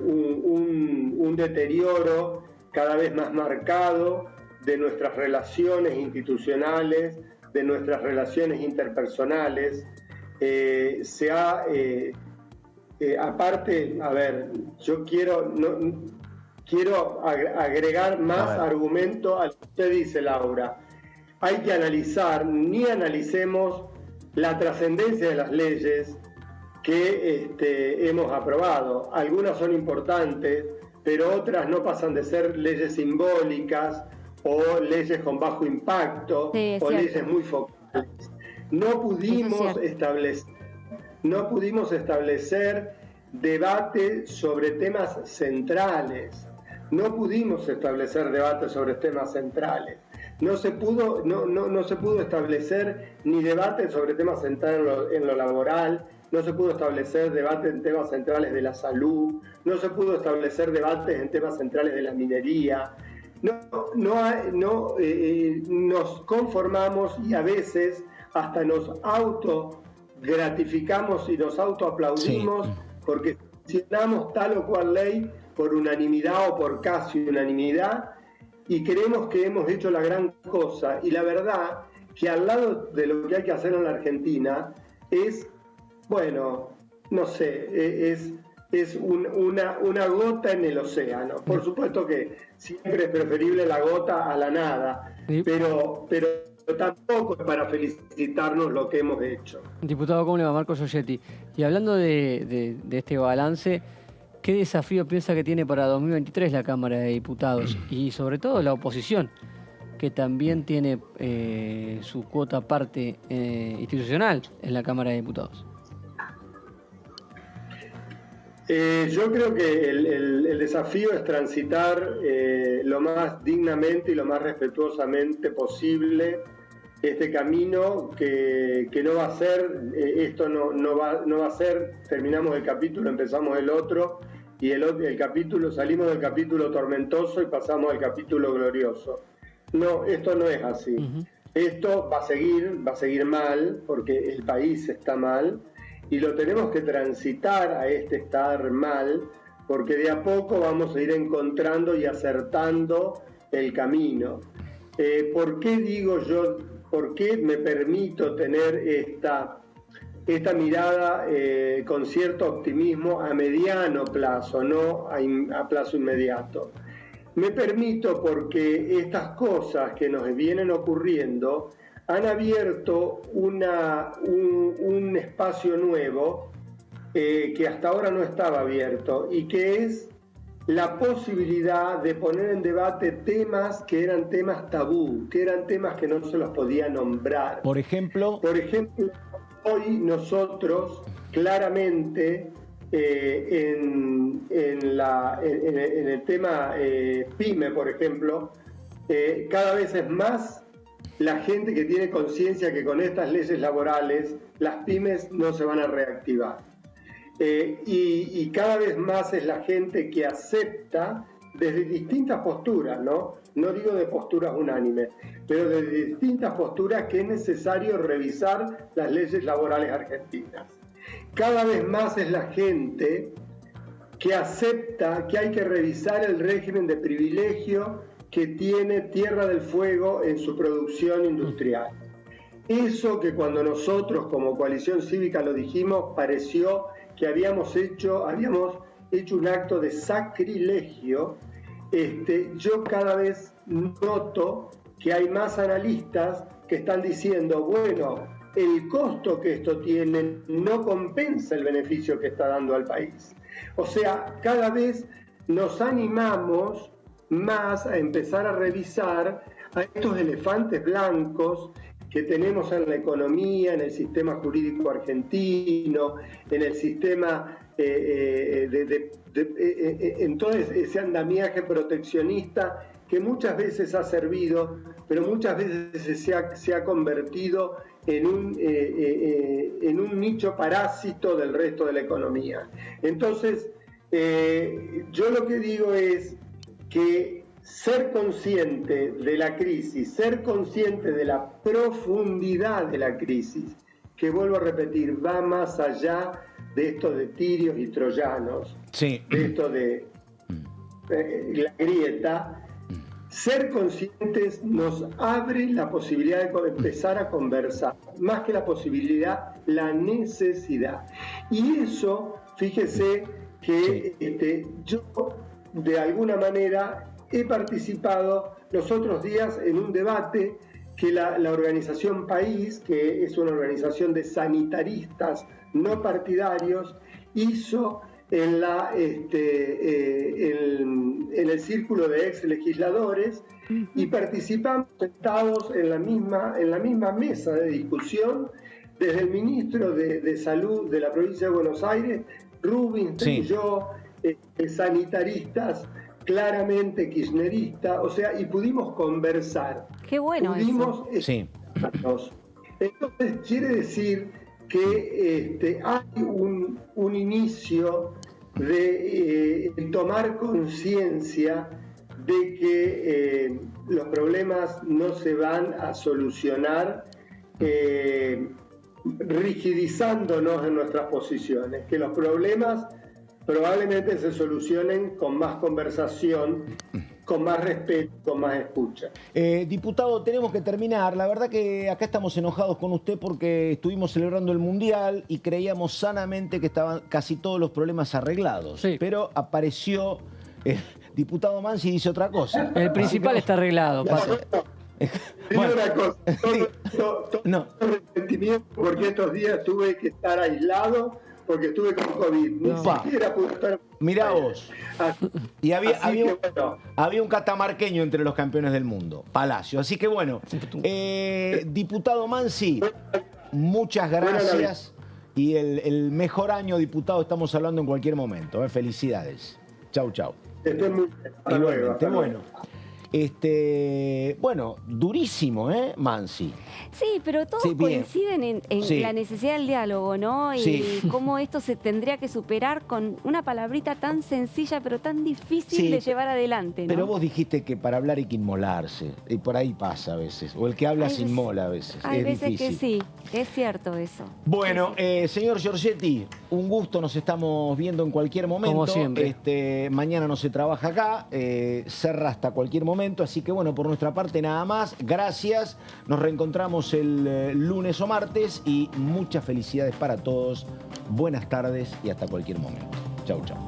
un deterioro cada vez más marcado de nuestras relaciones institucionales, de nuestras relaciones interpersonales. Aparte, a ver, yo quiero agregar más argumento al que usted dice, Laura. Hay que analizar, ni analicemos la trascendencia de las leyes que hemos aprobado. Algunas son importantes, pero otras no pasan de ser leyes simbólicas o leyes con bajo impacto, o leyes muy focales. No pudimos establecer debate sobre temas centrales. No pudimos establecer debate sobre temas centrales. No se pudo establecer ni debate sobre temas centrales en lo laboral, no se pudo establecer debate en temas centrales de la salud, no se pudo establecer debates en temas centrales de la minería. Nos conformamos y a veces hasta nos autogratificamos y nos autoaplaudimos porque sancionamos tal o cual ley por unanimidad o por casi unanimidad y creemos que hemos hecho la gran cosa. Y la verdad que al lado de lo que hay que hacer en la Argentina es, bueno, no sé, es es una gota en el océano. Por supuesto que siempre es preferible la gota a la nada, pero tampoco es para felicitarnos lo que hemos hecho. Diputado, ¿cómo le va? Marco Giorgetti. Y hablando de este balance, ¿qué desafío piensa que tiene para 2023 la Cámara de Diputados? Y sobre todo la oposición, que también tiene su cuota parte institucional en la Cámara de Diputados. Yo creo que el desafío es transitar lo más dignamente y lo más respetuosamente posible este camino que no va a ser, esto no va a ser, terminamos el capítulo, empezamos el otro, y el capítulo, salimos del capítulo tormentoso y pasamos al capítulo glorioso. No, esto no es así. Esto va a seguir mal, porque el país está mal, y lo tenemos que transitar a este estar mal, porque de a poco vamos a ir encontrando y acertando el camino. ¿Por qué digo yo, por qué me permito tener esta mirada con cierto optimismo a mediano plazo, no a plazo inmediato? Me permito porque estas cosas que nos vienen ocurriendo han abierto un espacio nuevo que hasta ahora no estaba abierto, y que es la posibilidad de poner en debate temas que eran temas tabú, que eran temas que no se los podía nombrar. Por ejemplo, hoy nosotros claramente en el tema PYME, por ejemplo, cada vez es más la gente que tiene conciencia que con estas leyes laborales las pymes no se van a reactivar. Y cada vez más es la gente que acepta desde distintas posturas, ¿no? No digo de posturas unánimes, pero desde distintas posturas que es necesario revisar las leyes laborales argentinas. Cada vez más es la gente que acepta que hay que revisar el régimen de privilegio que tiene Tierra del Fuego en su producción industrial. Eso que cuando nosotros como Coalición Cívica lo dijimos, pareció que habíamos hecho un acto de sacrilegio. Yo cada vez noto que hay más analistas que están diciendo, bueno, el costo que esto tiene no compensa el beneficio que está dando al país. O sea, cada vez nos animamos más a empezar a revisar a estos elefantes blancos que tenemos en la economía, en el sistema jurídico argentino, en el sistema, en todo ese andamiaje proteccionista que muchas veces ha servido, pero muchas veces se ha convertido en un nicho parásito del resto de la economía. Entonces, yo lo que digo es que ser consciente de la crisis, ser consciente de la profundidad de la crisis, que vuelvo a repetir, va más allá de esto de tirios y troyanos, de esto de la grieta. Ser conscientes nos abre la posibilidad de empezar a conversar, más que la posibilidad, la necesidad. Y eso, fíjese que yo de alguna manera he participado los otros días en un debate que la organización País, que es una organización de sanitaristas no partidarios, hizo en el círculo de ex legisladores, y participamos sentados en la misma mesa de discusión, desde el ministro de Salud de la provincia de Buenos Aires, Rubinstein, y yo, sanitaristas claramente kirchneristas, o sea, y pudimos conversar. Qué bueno eso. Entonces quiere decir que hay un inicio de tomar conciencia de que los problemas no se van a solucionar rigidizándonos en nuestras posiciones, que los problemas probablemente se solucionen con más conversación, con más respeto, con más escucha. Diputado, tenemos que terminar. La verdad que acá estamos enojados con usted porque estuvimos celebrando el Mundial y creíamos sanamente que estaban casi todos los problemas arreglados. Sí. Pero apareció el diputado Mansi y dice otra cosa. El principal está arreglado. Bueno, una cosa, todo resentimiento porque estos días tuve que estar aislado porque estuve con COVID. Ni siquiera pude estar. Mirá vos. Y había un catamarqueño entre los campeones del mundo, Palacio. Así que bueno, diputado Mansi, muchas gracias. Y el mejor año, diputado, estamos hablando en cualquier momento. Felicidades. Chau, chau. Estén muy bien. Hasta luego. Bueno, durísimo, Mansi. Sí, pero todos coinciden en la necesidad del diálogo, ¿no? Y cómo esto se tendría que superar con una palabrita tan sencilla pero tan difícil de llevar adelante, ¿no? Pero vos dijiste que para hablar hay que inmolarse, y por ahí pasa a veces, o el que habla se inmola a veces. Hay veces difícil. Que sí, es cierto eso. Bueno, señor Giorgetti, un gusto, nos estamos viendo en cualquier momento. Como siempre. Mañana no se trabaja acá, cerra hasta cualquier momento, así que bueno, por nuestra parte nada más, gracias, nos reencontramos el lunes o martes y muchas felicidades para todos, buenas tardes y hasta cualquier momento. Chau, chau.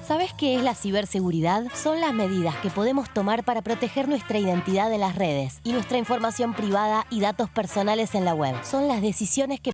¿Sabes qué es la ciberseguridad? Son las medidas que podemos tomar para proteger nuestra identidad en las redes y nuestra información privada y datos personales en la web. Son las decisiones que